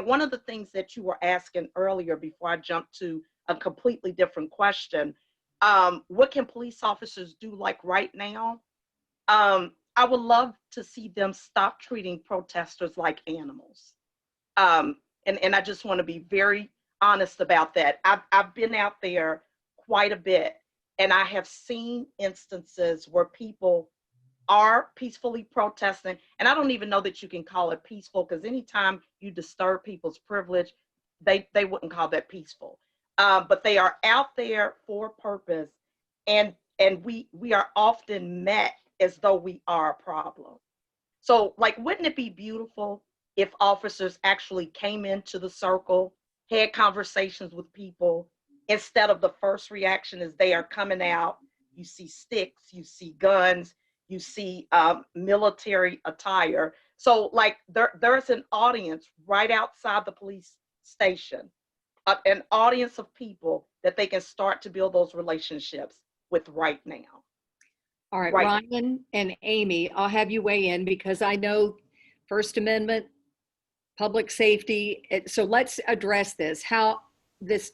one of the things that you were asking earlier before I jumped to a completely different question, what can police officers do like right now? I would love to see them stop treating protesters like animals. And I just want to be very honest about that. I've been out there quite a bit, and I have seen instances where people are peacefully protesting, and I don't even know that you can call it peaceful, because anytime you disturb people's privilege, they wouldn't call that peaceful. But they are out there for a purpose, and we are often met as though we are a problem. So, like, wouldn't it be beautiful if officers actually came into the circle, had conversations with people, instead of the first reaction is they are coming out, you see sticks, you see guns, you see military attire. So like there's an audience right outside the police station, an audience of people that they can start to build those relationships with right now. All right, Right. Ryan and Amy, I'll have you weigh in because I know First Amendment, public safety. So let's address this, how this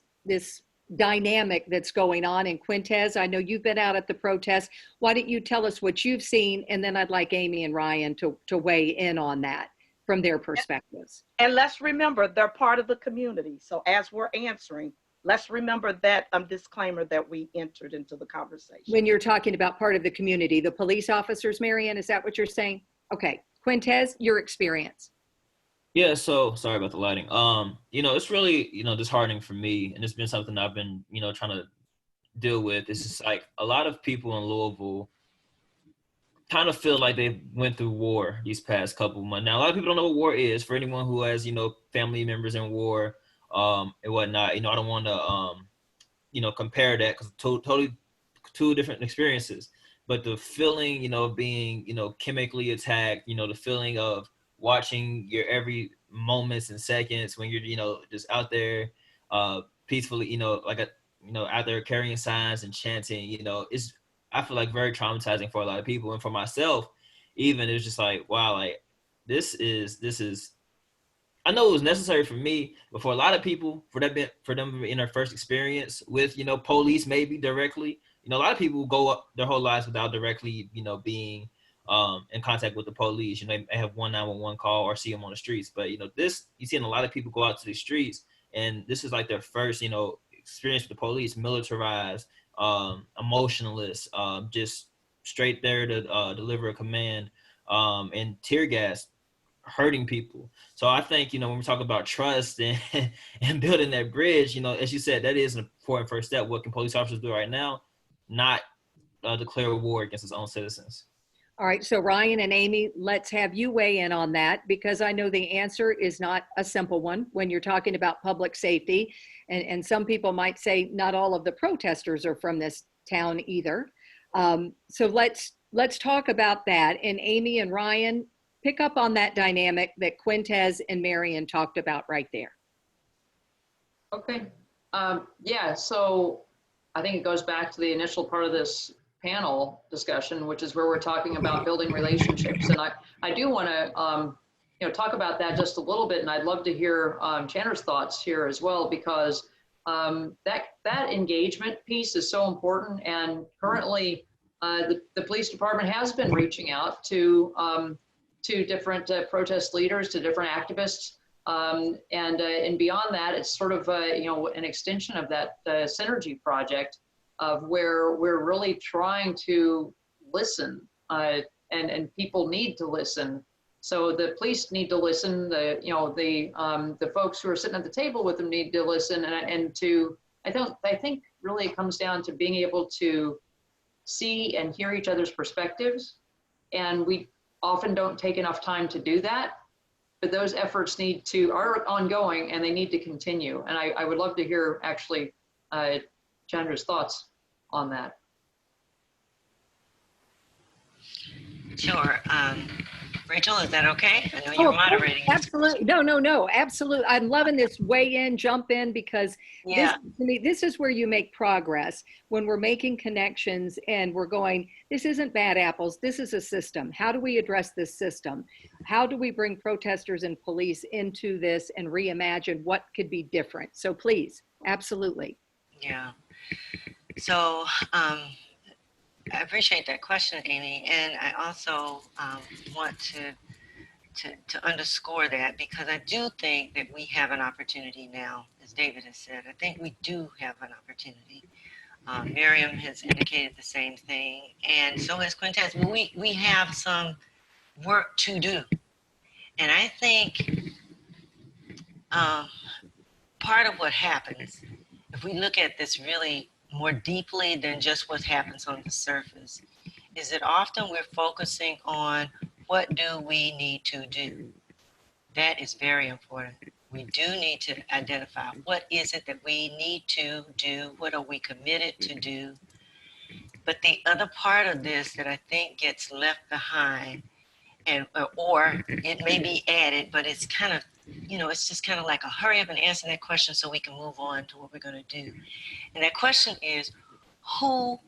dynamic that's going on in Quintez. I know you've been out at the protest. Why don't you tell us what you've seen? And then I'd like Amy and Ryan to weigh in on that from their perspectives. And let's remember, they're part of the community. So as we're answering, let's remember that disclaimer that we entered into the conversation. When you're talking about part of the community, the police officers, Marian, is that what you're saying? Okay, Quintez, your experience. Yeah, so sorry about the lighting. It's really, disheartening for me, and it's been something I've been, trying to deal with. It's just like a lot of people in Louisville kind of feel like they went through war these past couple months. Now, a lot of people don't know what war is. For anyone who has, family members in war and whatnot, I don't want to, compare that because totally two different experiences. But the feeling, of being, chemically attacked, the feeling of watching your every moments and seconds when you're, just out there peacefully, out there carrying signs and chanting, it's, I feel like very traumatizing for a lot of people. And for myself, even, it's just like, wow, like this is, I know it was necessary for me, but for a lot of people, for them in their first experience with, police maybe directly, a lot of people go up their whole lives without directly, being in contact with the police. They have one 911 call or see them on the streets. But, this, you're seeing a lot of people go out to the streets, and this is like their first, experience with the police, militarized, emotionless, just straight there to deliver a command, and tear gas, hurting people. So I think, when we talk about trust and building that bridge, as you said, that is an important first step. What can police officers do right now? Not declare war against its own citizens. All right, so Ryan and Amy, let's have you weigh in on that because I know the answer is not a simple one when you're talking about public safety. And some people might say not all of the protesters are from this town either. So let's talk about that. And Amy and Ryan, pick up on that dynamic that Quintez and Marian talked about right there. Okay. Yeah, so I think it goes back to the initial part of this panel discussion, which is where we're talking about building relationships. And I do want to, talk about that just a little bit. And I'd love to hear Chandra's thoughts here as well, because that engagement piece is so important. And currently the police department has been reaching out to different protest leaders, to different activists. And beyond that, it's sort of, an extension of that synergy project of where we're really trying to listen, and people need to listen. So the police need to listen. The folks who are sitting at the table with them need to listen, I think really it comes down to being able to see and hear each other's perspectives, and we often don't take enough time to do that. But those efforts are ongoing and they need to continue. And I would love to hear actually Chandra's thoughts on that. Sure. Rachel, is that okay? I know Oh, you're of course, moderating. absolutely. No, absolutely. I'm loving this weigh in, jump in, because Yeah. to me, this is where you make progress when we're making connections and we're going, this isn't bad apples. This is a system. How do we address this system? How do we bring protesters and police into this and reimagine what could be different? So please, absolutely. Yeah. So I appreciate that question, Amy. And I also want to underscore that, because I do think that we have an opportunity now, as David has said. I think we do have an opportunity. Miriam has indicated the same thing, and so has Quintez. But we have some work to do. And I think part of what happens, if we look at this really more deeply than just what happens on the surface, is that often we're focusing on what do we need to do. That is very important. We do need to identify what is it that we need to do, what are we committed to do. But the other part of this that I think gets left behind, and or it may be added, but it's kind of, it's just kind of like a hurry up and answer that question so we can move on to what we're going to do. And that question is, who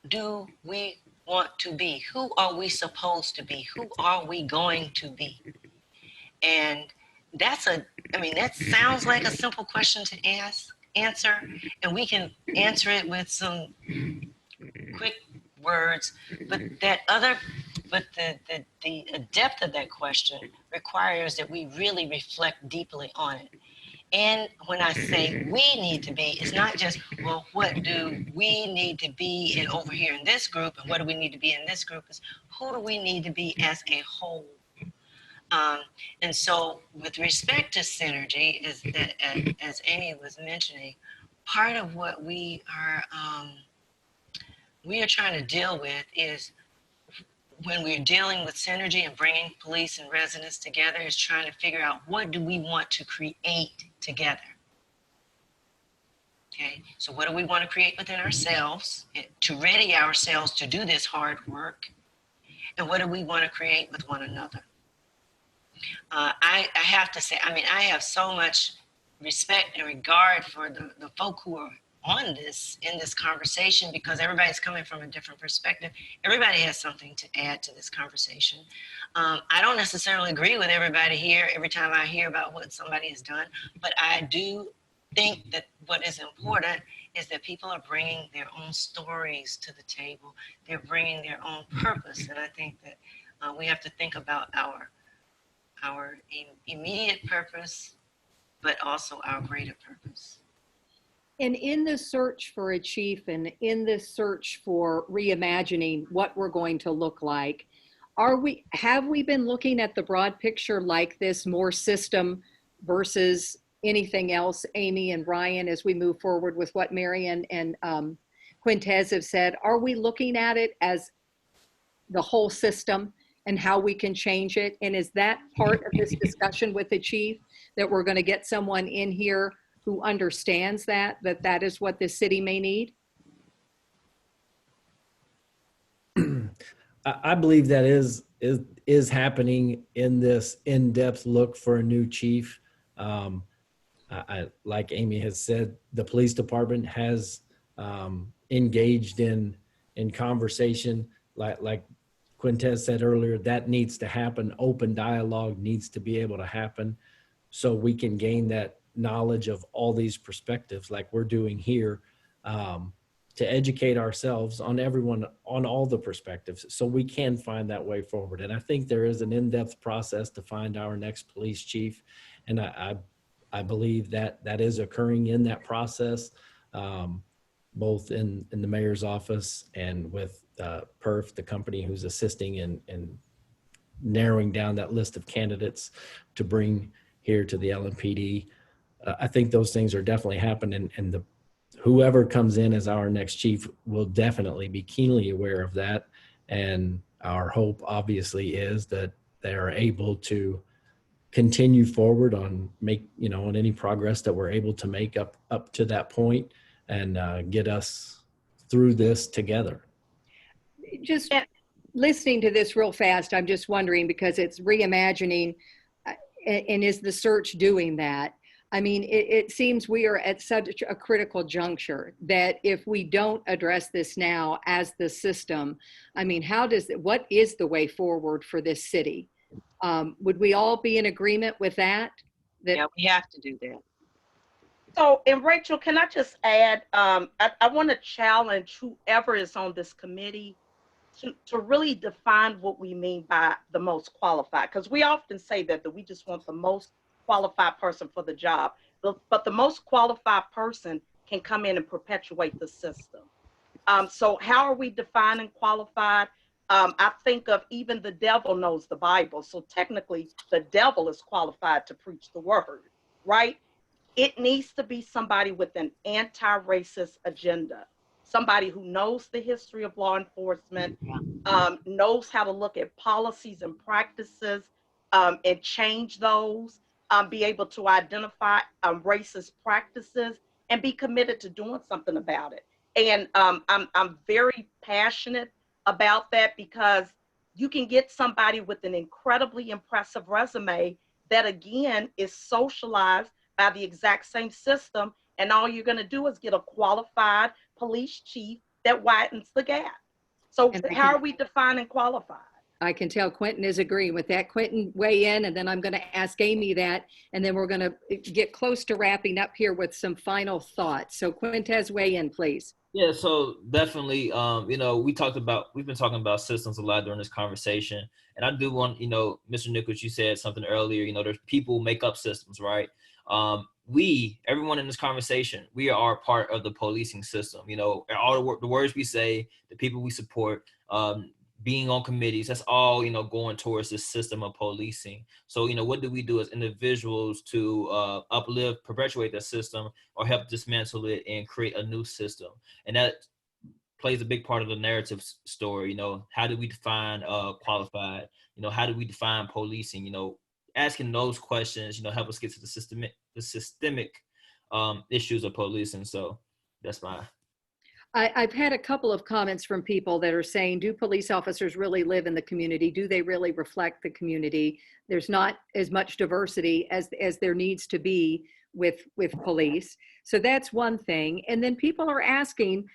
do we want to be? Who are we supposed to be? Who are we going to be? And that sounds like a simple question to answer, and we can answer it with some quick words, but the depth of that question requires that we really reflect deeply on it. And when I say we need to be, it's not just, well, what do we need to be in over here in this group, and what do we need to be in this group? Is who do we need to be as a whole? And so with respect to synergy, as Amy was mentioning, part of what we are trying to deal with is, when we're dealing with synergy and bringing police and residents together, is trying to figure out what do we want to create together. Okay, so what do we want to create within ourselves to ready ourselves to do this hard work? And what do we want to create with one another? I have to say, I have so much respect and regard for the folk who are on in this conversation, because everybody's coming from a different perspective. Everybody has something to add to this conversation. I don't necessarily agree with everybody here every time I hear about what somebody has done, but I do think that what is important is that people are bringing their own stories to the table. They're bringing their own purpose, and I think that we have to think about our immediate purpose, but also our greater purpose. And in the search for a chief, and in this search for reimagining what we're going to look like, have we been looking at the broad picture like this, more system versus anything else, Amy and Ryan, as we move forward with what Marian and Quintez have said? Are we looking at it as the whole system and how we can change it? And is that part of this discussion with the chief, that we're going to get someone in here who understands that is what this city may need? I believe that is happening in this in-depth look for a new chief. Like Amy has said, the police department has engaged in conversation. Like Quintez said earlier, that needs to happen. Open dialogue needs to be able to happen, so we can gain that knowledge of all these perspectives, like we're doing here, to educate ourselves on all the perspectives, so we can find that way forward. And I think there is an in-depth process to find our next police chief, and I believe that is occurring in that process, both in the mayor's office and with PERF, the company who's assisting in narrowing down that list of candidates to bring here to the LMPD. I think those things are definitely happening, and whoever comes in as our next chief will definitely be keenly aware of that. And our hope, obviously, is that they are able to continue forward on any progress that we're able to make up to that point, and get us through this together. Just listening to this real fast, I'm just wondering, because it's reimagining, and is the search doing that? I mean, it seems we are at such a critical juncture that if we don't address this now as the system, I mean, what is the way forward for this city? Would we all be in agreement with that? Yeah, we have to do that. So, and Rachel, can I just add, I want to challenge whoever is on this committee to really define what we mean by the most qualified, because we often say that we just want the most qualified person for the job, but the most qualified person can come in and perpetuate the system. So how are we defining qualified? I think of even the devil knows the Bible. So technically the devil is qualified to preach the word, right? It needs to be somebody with an anti-racist agenda, somebody who knows the history of law enforcement, knows how to look at policies and practices and change those, be able to identify racist practices and be committed to doing something about it. And I'm very passionate about that, because you can get somebody with an incredibly impressive resume that, again, is socialized by the exact same system. And all you're going to do is get a qualified police chief that widens the gap. So how are we defining qualified? I can tell Quentin is agreeing with that. Quentin, weigh in, and then I'm going to ask Amy that, and then we're going to get close to wrapping up here with some final thoughts. So Quintez, weigh in, please. Yeah, so definitely, you know, we've been talking about systems a lot during this conversation. And I do want, you know, Mr. Nichols, you said something earlier, you know, there's people who make up systems, right? Everyone in this conversation, we are part of the policing system. You know, all the words we say, the people we support, being on committees, that's all, you know, going towards this system of policing. So, you know, what do we do as individuals to uplift, perpetuate that system, or help dismantle it and create a new system? And that plays a big part of the narrative story. You know, how do we define qualified? You know, how do we define policing? You know, asking those questions, you know, help us get to the systemic issues of policing. So that's my. I've had a couple of comments from people that are saying, do police officers really live in the community? Do they really reflect the community? There's not as much diversity as there needs to be with police. So that's one thing. And then people are asking,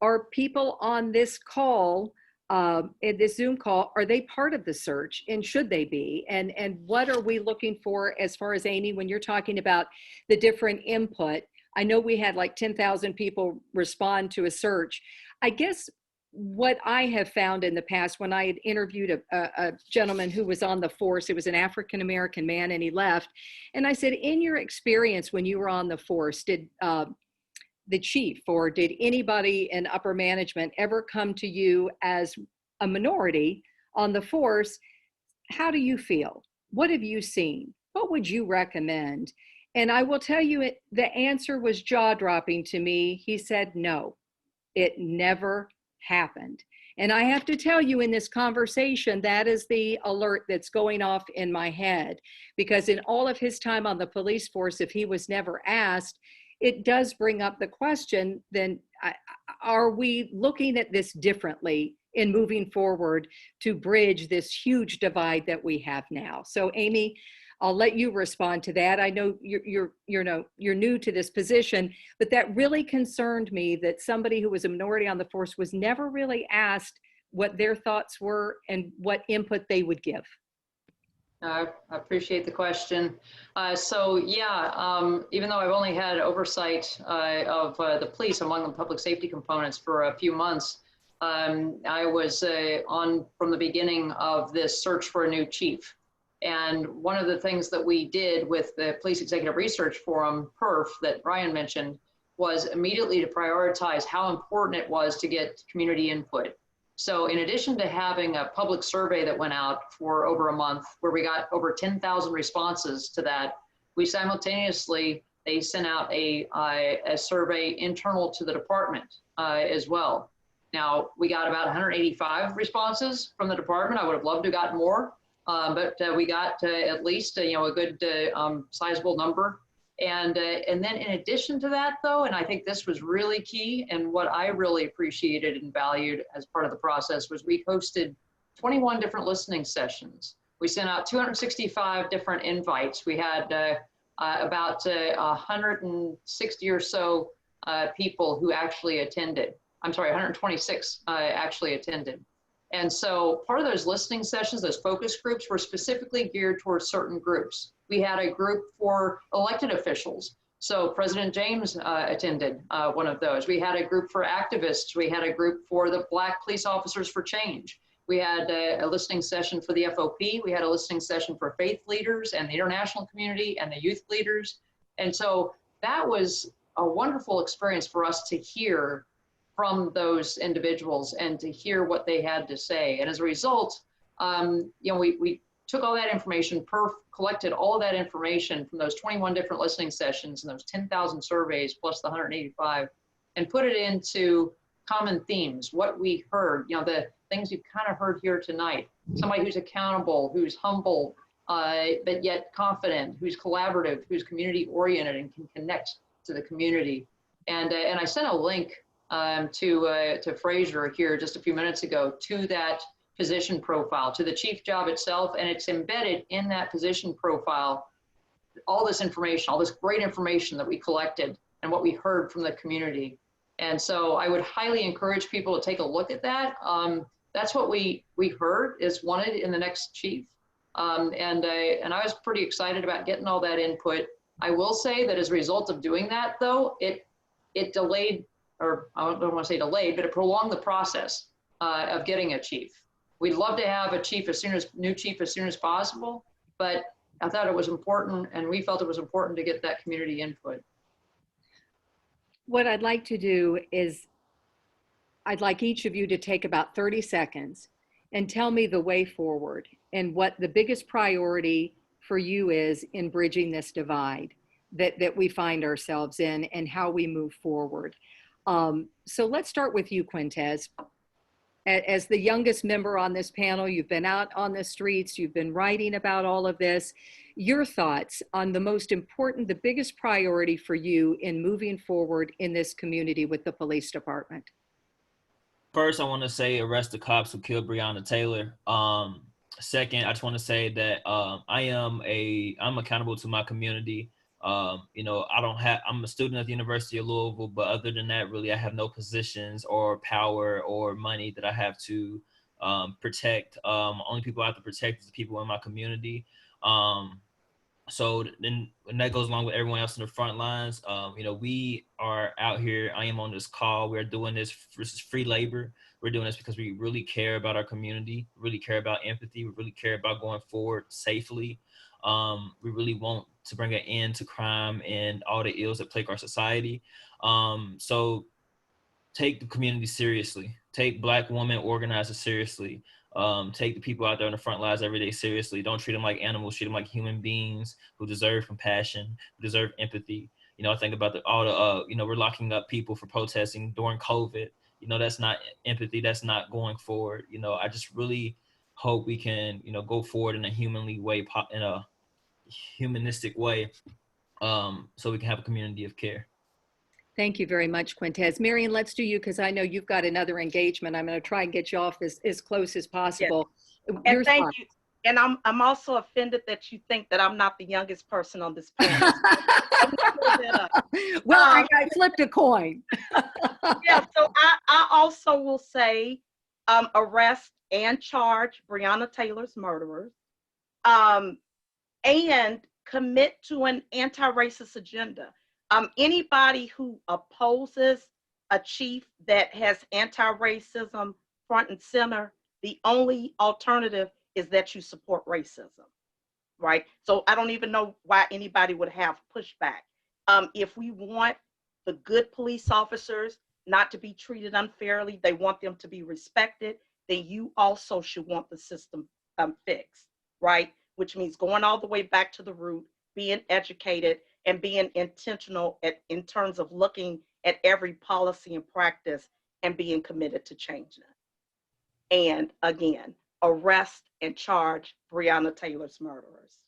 are people on this call, in this Zoom call, are they part of the search, and should they be? And what are we looking for as far as, Amy, when you're talking about the different input? I know we had like 10,000 people respond to a search. I guess what I have found in the past, when I had interviewed a gentleman who was on the force, it was an African-American man, and he left. And I said, in your experience when you were on the force, did the chief or did anybody in upper management ever come to you as a minority on the force? How do you feel? What have you seen? What would you recommend? And I will tell you, the answer was jaw-dropping to me. He said, no, it never happened. And I have to tell you, in this conversation, that is the alert that's going off in my head, because in all of his time on the police force, if he was never asked, it does bring up the question, then are we looking at this differently in moving forward to bridge this huge divide that we have now? So Amy, I'll let you respond to that. I know you're new to this position, but that really concerned me that somebody who was a minority on the force was never really asked what their thoughts were and what input they would give. I appreciate the question. So yeah, even though I've only had oversight of the police among the public safety components for a few months, I was on from the beginning of this search for a new chief. And one of the things that we did with the Police Executive Research Forum, PERF, that Brian mentioned, was immediately to prioritize how important it was to get community input. So in addition to having a public survey that went out for over a month, where we got over 10,000 responses to that, we simultaneously, they sent out a survey internal to the department as well. Now, we got about 185 responses from the department. I would have loved to have gotten more. But we got at least a good sizable number, and then in addition to that, though, and I think this was really key, and what I really appreciated and valued as part of the process was we hosted 21 different listening sessions. We sent out 265 different invites. We had about 160 or so people who actually attended. I'm sorry, 126 actually attended. And so part of those listening sessions, those focus groups, were specifically geared towards certain groups. We had a group for elected officials. So President James attended one of those. We had a group for activists. We had a group for the Black Police Officers for Change. We had a listening session for the FOP. We had a listening session for faith leaders and the international community and the youth leaders. And so that was a wonderful experience for us to hear from those individuals and to hear what they had to say. And as a result, we took all that information, collected all of that information from those 21 different listening sessions and those 10,000 surveys plus the 185, and put it into common themes, what we heard, the things you've kind of heard here tonight. Somebody who's accountable, who's humble, but yet confident, who's collaborative, who's community oriented and can connect to the community. And I sent a link to Fraser here just a few minutes ago to that position profile, to the chief job itself, and it's embedded in that position profile, all this information, all this great information that we collected and what we heard from the community. And so I would highly encourage people to take a look at that. That's what we heard is wanted in the next chief. And I was pretty excited about getting all that input. I will say that as a result of doing that, though, it delayed, or I don't want to say delayed, but it prolonged the process of getting a chief. We'd love to have a new chief as soon as possible, but I thought it was important, and we felt it was important to get that community input. What I'd like to do is I'd like each of you to take about 30 seconds and tell me the way forward and what the biggest priority for you is in bridging this divide that we find ourselves in and how we move forward. So let's start with you, Quintez. As the youngest member on this panel, you've been out on the streets, you've been writing about all of this. Your thoughts on the most important, the biggest priority for you in moving forward in this community with the police department? First, I want to say arrest the cops who killed Breonna Taylor. Second, I just want to say that I'm accountable to my community. I'm a student at the University of Louisville, but other than that, really, I have no positions or power or money that I have to protect. Only people I have to protect is the people in my community. So then, and that goes along with everyone else in the front lines. We are out here. I am on this call. We're doing this. This is free labor. We're doing this because we really care about our community. We really care about empathy. We really care about going forward safely. We really want to bring an end to crime and all the ills that plague our society. So take the community seriously. Take Black women organizers seriously. Take the people out there in the front lines every day seriously. Don't treat them like animals. Treat them like human beings who deserve compassion, who deserve empathy. I think about we're locking up people for protesting during COVID. That's not empathy. That's not going forward. I just really hope we can, go forward in a humanistic way, so we can have a community of care. Thank you very much, Quintez. Marian, let's do you, because I know you've got another engagement. I'm going to try and get you off as close as possible. Yes. And thank you. And I'm also offended that you think that I'm not the youngest person on this panel. Well, I flipped a coin. Yeah, so I also will say arrest and charge Breonna Taylor's murderers, and commit to an anti-racist agenda. Anybody who opposes a chief that has anti-racism front and center, the only alternative is that you support racism, right? So I don't even know why anybody would have pushback. If we want the good police officers not to be treated unfairly, they want them to be respected, then you also should want the system fixed, right? Which means going all the way back to the root, being educated, and being intentional in terms of looking at every policy and practice and being committed to changing it. And again, arrest and charge Breonna Taylor's murderers.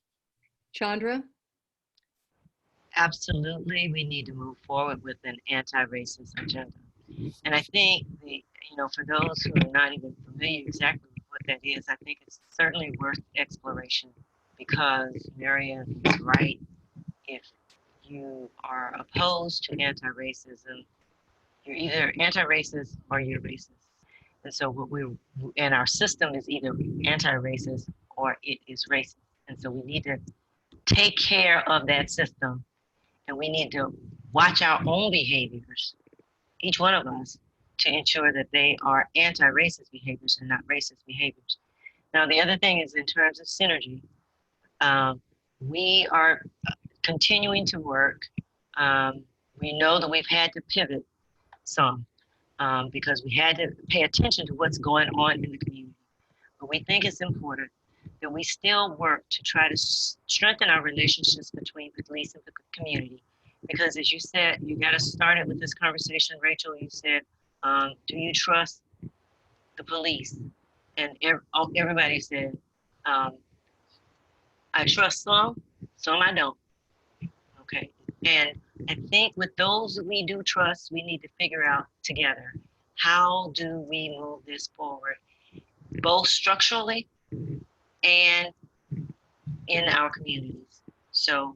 Chandra? Absolutely, we need to move forward with an anti-racist agenda. And I think, for those who are not even familiar exactly with what that is, I think it's certainly worth exploration because Marian is right. If you are opposed to anti-racism, you're either anti-racist or you're racist. And so and our system is either anti-racist or it is racist. And so we need to take care of that system, and we need to watch our own behaviors, each one of us, to ensure that they are anti-racist behaviors and not racist behaviors. Now, the other thing is in terms of synergy, we are continuing to work. We know that we've had to pivot some because we had to pay attention to what's going on in the community. But we think it's important that we still work to try to strengthen our relationships between the police and the community. Because as you said, you got to start it with this conversation, Rachel. You said, do you trust the police? And everybody said, I trust some I don't. Okay. And I think with those that we do trust, we need to figure out together, how do we move this forward, both structurally and in our communities. So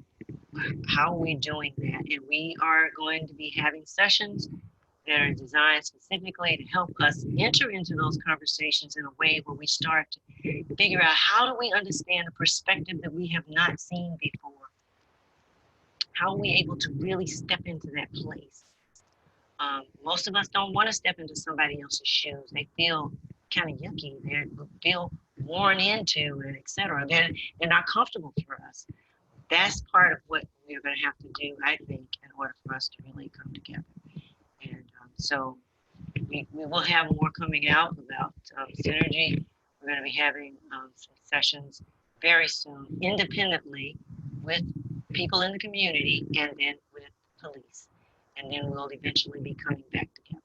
how are we doing that? And we are going to be having sessions that are designed specifically to help us enter into those conversations in a way where we start to figure out, how do we understand a perspective that we have not seen before? How are we able to really step into that place? Most of us don't want to step into somebody else's shoes. They feel kind of yucky. They feel worn into, and et cetera. They're not comfortable for us. That's part of what we're going to have to do, I think, in order for us to really come together. And so we will have more coming out about synergy. We're going to be having some sessions very soon, independently, with people in the community and then with police. And then we'll eventually be coming back together.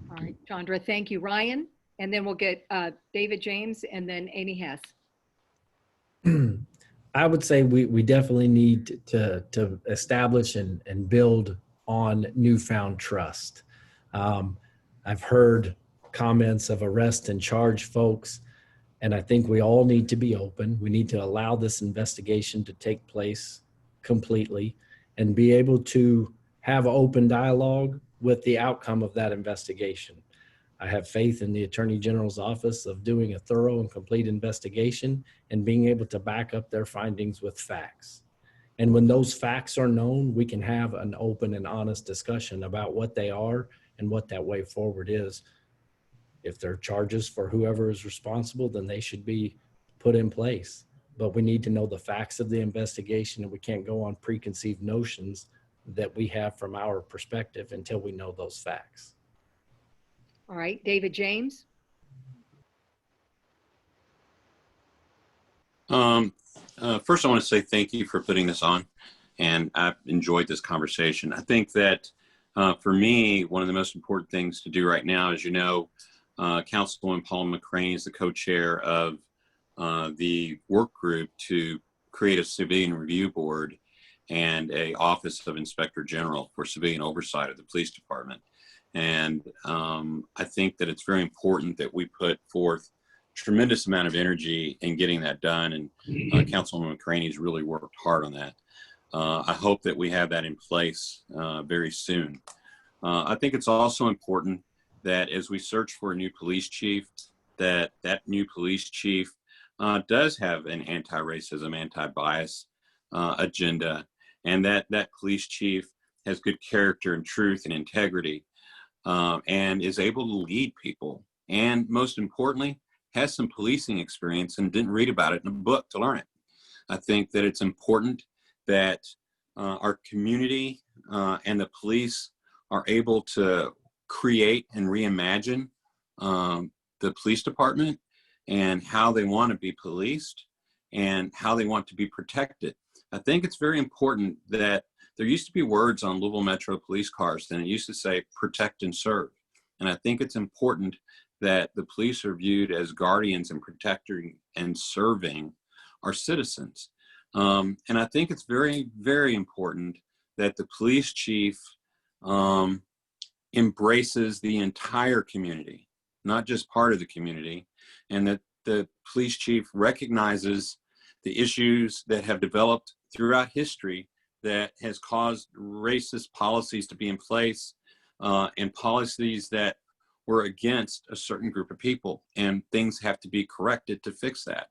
All right, Chandra, thank you. Ryan, and then we'll get David James and then Amy Hess. I would say we definitely need to establish and build on newfound trust. I've heard comments of arrest and charge folks, and I think we all need to be open. We need to allow this investigation to take place completely and be able to have open dialogue with the outcome of that investigation. I have faith in the Attorney General's office of doing a thorough and complete investigation and being able to back up their findings with facts. And when those facts are known, we can have an open and honest discussion about what they are and what that way forward is. If there are charges for whoever is responsible, then they should be put in place. But we need to know the facts of the investigation, and we can't go on preconceived notions that we have from our perspective until we know those facts. All right, David James. First, I want to say thank you for putting this on, and I've enjoyed this conversation. I think that for me, one of the most important things to do right now, as you know, Councilwoman Paula McCraney is the co-chair of the work group to create a civilian review board and a Office of Inspector General for civilian oversight of the police department. And I think that it's very important that we put forth tremendous amount of energy in getting that done. And Councilwoman McCraney's really worked hard on that. I hope that we have that in place very soon. I think it's also important that as we search for a new police chief, that new police chief does have an anti-racism, anti-bias agenda, and that police chief has good character and truth and integrity, and is able to lead people. And most importantly, has some policing experience and didn't read about it in a book to learn it. I think that it's important that our community and the police are able to create and reimagine the police department and how they want to be policed and how they want to be protected. I think it's very important that there used to be words on Louisville Metro police cars, and it used to say protect and serve. And I think it's important that the police are viewed as guardians and protecting and serving our citizens. And I think it's very, very important that the police chief embraces the entire community, not just part of the community, and that the police chief recognizes the issues that have developed throughout history that has caused racist policies to be in place, and policies that were against a certain group of people, and things have to be corrected to fix that.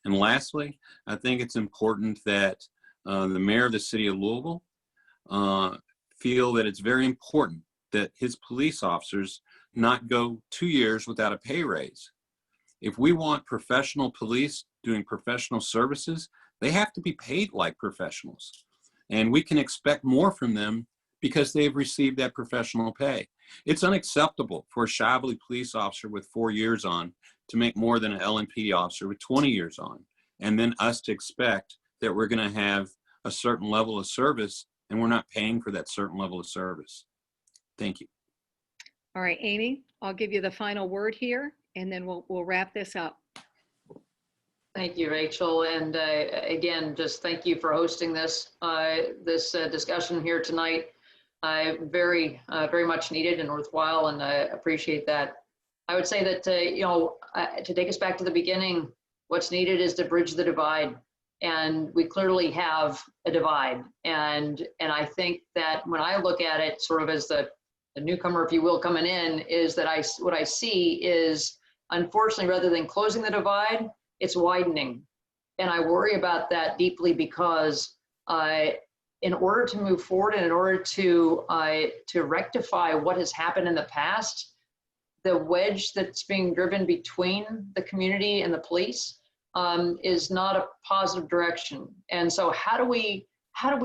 And lastly, I think it's important that the mayor of the city of Louisville feel that it's very important that his police officers not go 2 years without a pay raise. If we want professional police doing professional services, they have to be paid like professionals. And we can expect more from them because they've received that professional pay. It's unacceptable for a Shively police officer with 4 years on to make more than an LNPD officer with 20 years on, and then us to expect that we're going to have a certain level of service and we're not paying for that certain level of service. Thank you. All right, Amy, I'll give you the final word here, and then we'll wrap this up. Thank you, Rachel. And again, just thank you for hosting this discussion here tonight. Very much needed and worthwhile, and I appreciate that. I would say that, to take us back to the beginning, what's needed is to bridge the divide. And we clearly have a divide. And I think that when I look at it sort of as the newcomer, if you will, coming in, is that what I see is, unfortunately, rather than closing the divide, it's widening. And I worry about that deeply because in order to move forward and in order to rectify what has happened in the past, the wedge that's being driven between the community and the police is not a positive direction. And so how do we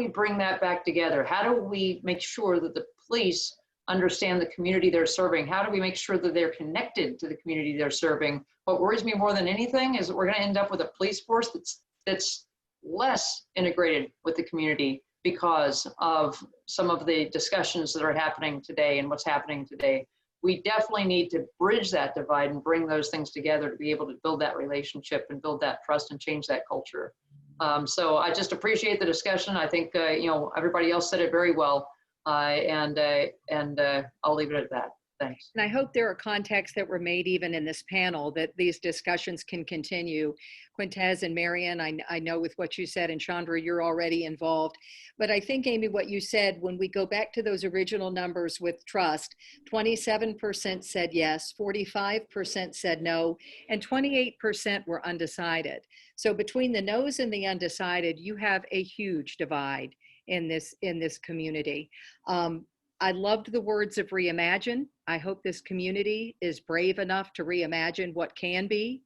bring that back together? How do we make sure that the police understand the community they're serving? How do we make sure that they're connected to the community they're serving? What worries me more than anything is that we're going to end up with a police force that's less integrated with the community because of some of the discussions that are happening today and what's happening today. We definitely need to bridge that divide and bring those things together to be able to build that relationship and build that trust and change that culture. So I just appreciate the discussion. I think everybody else said it very well, and I'll leave it at that. Thanks. And I hope there are contacts that were made even in this panel that these discussions can continue. Quintez and Marian, I know with what you said, and Chandra, you're already involved. But I think, Amy, what you said, when we go back to those original numbers with trust, 27% said yes, 45% said no, and 28% were undecided. So between the no's and the undecided, you have a huge divide in this community. I loved the words of reimagine. I hope this community is brave enough to reimagine what can be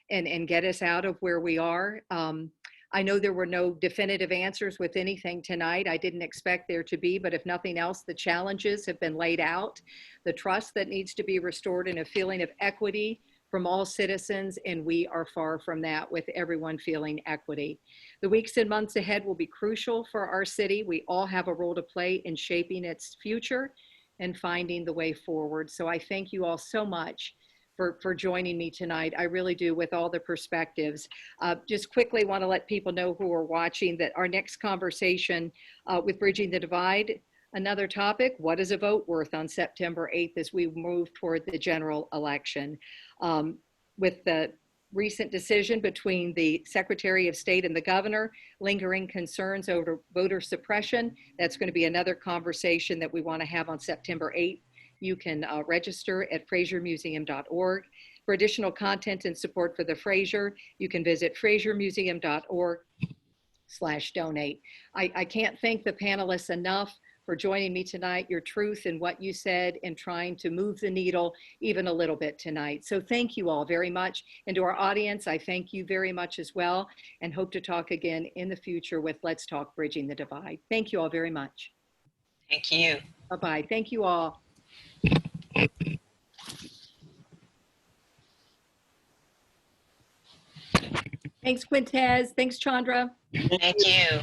and get us out of where we are. I know there were no definitive answers with anything tonight. I didn't expect there to be, but if nothing else, the challenges have been laid out, the trust that needs to be restored, and a feeling of equity from all citizens, and we are far from that with everyone feeling equity. The weeks and months ahead will be crucial for our city. We all have a role to play in shaping its future and finding the way forward. So I thank you all so much for joining me tonight. I really do, with all the perspectives. Just quickly want to let people know who are watching that our next conversation with Bridging the Divide, another topic, what is a vote worth on September 8th as we move toward the general election. With the recent decision between the Secretary of State and the governor, lingering concerns over voter suppression, that's going to be another conversation that we want to have on September 8th. You can register at FrazierMuseum.org. For additional content and support for the Frazier, you can visit FrazierMuseum.org/donate. I can't thank the panelists enough for joining me tonight, your truth and what you said, and trying to move the needle even a little bit tonight. So thank you all very much. And to our audience, I thank you very much as well, and hope to talk again in the future with Let's Talk Bridging the Divide. Thank you all very much. Thank you. Bye-bye. Thank you all. Thanks, Quintez. Thanks, Chandra. Thank you.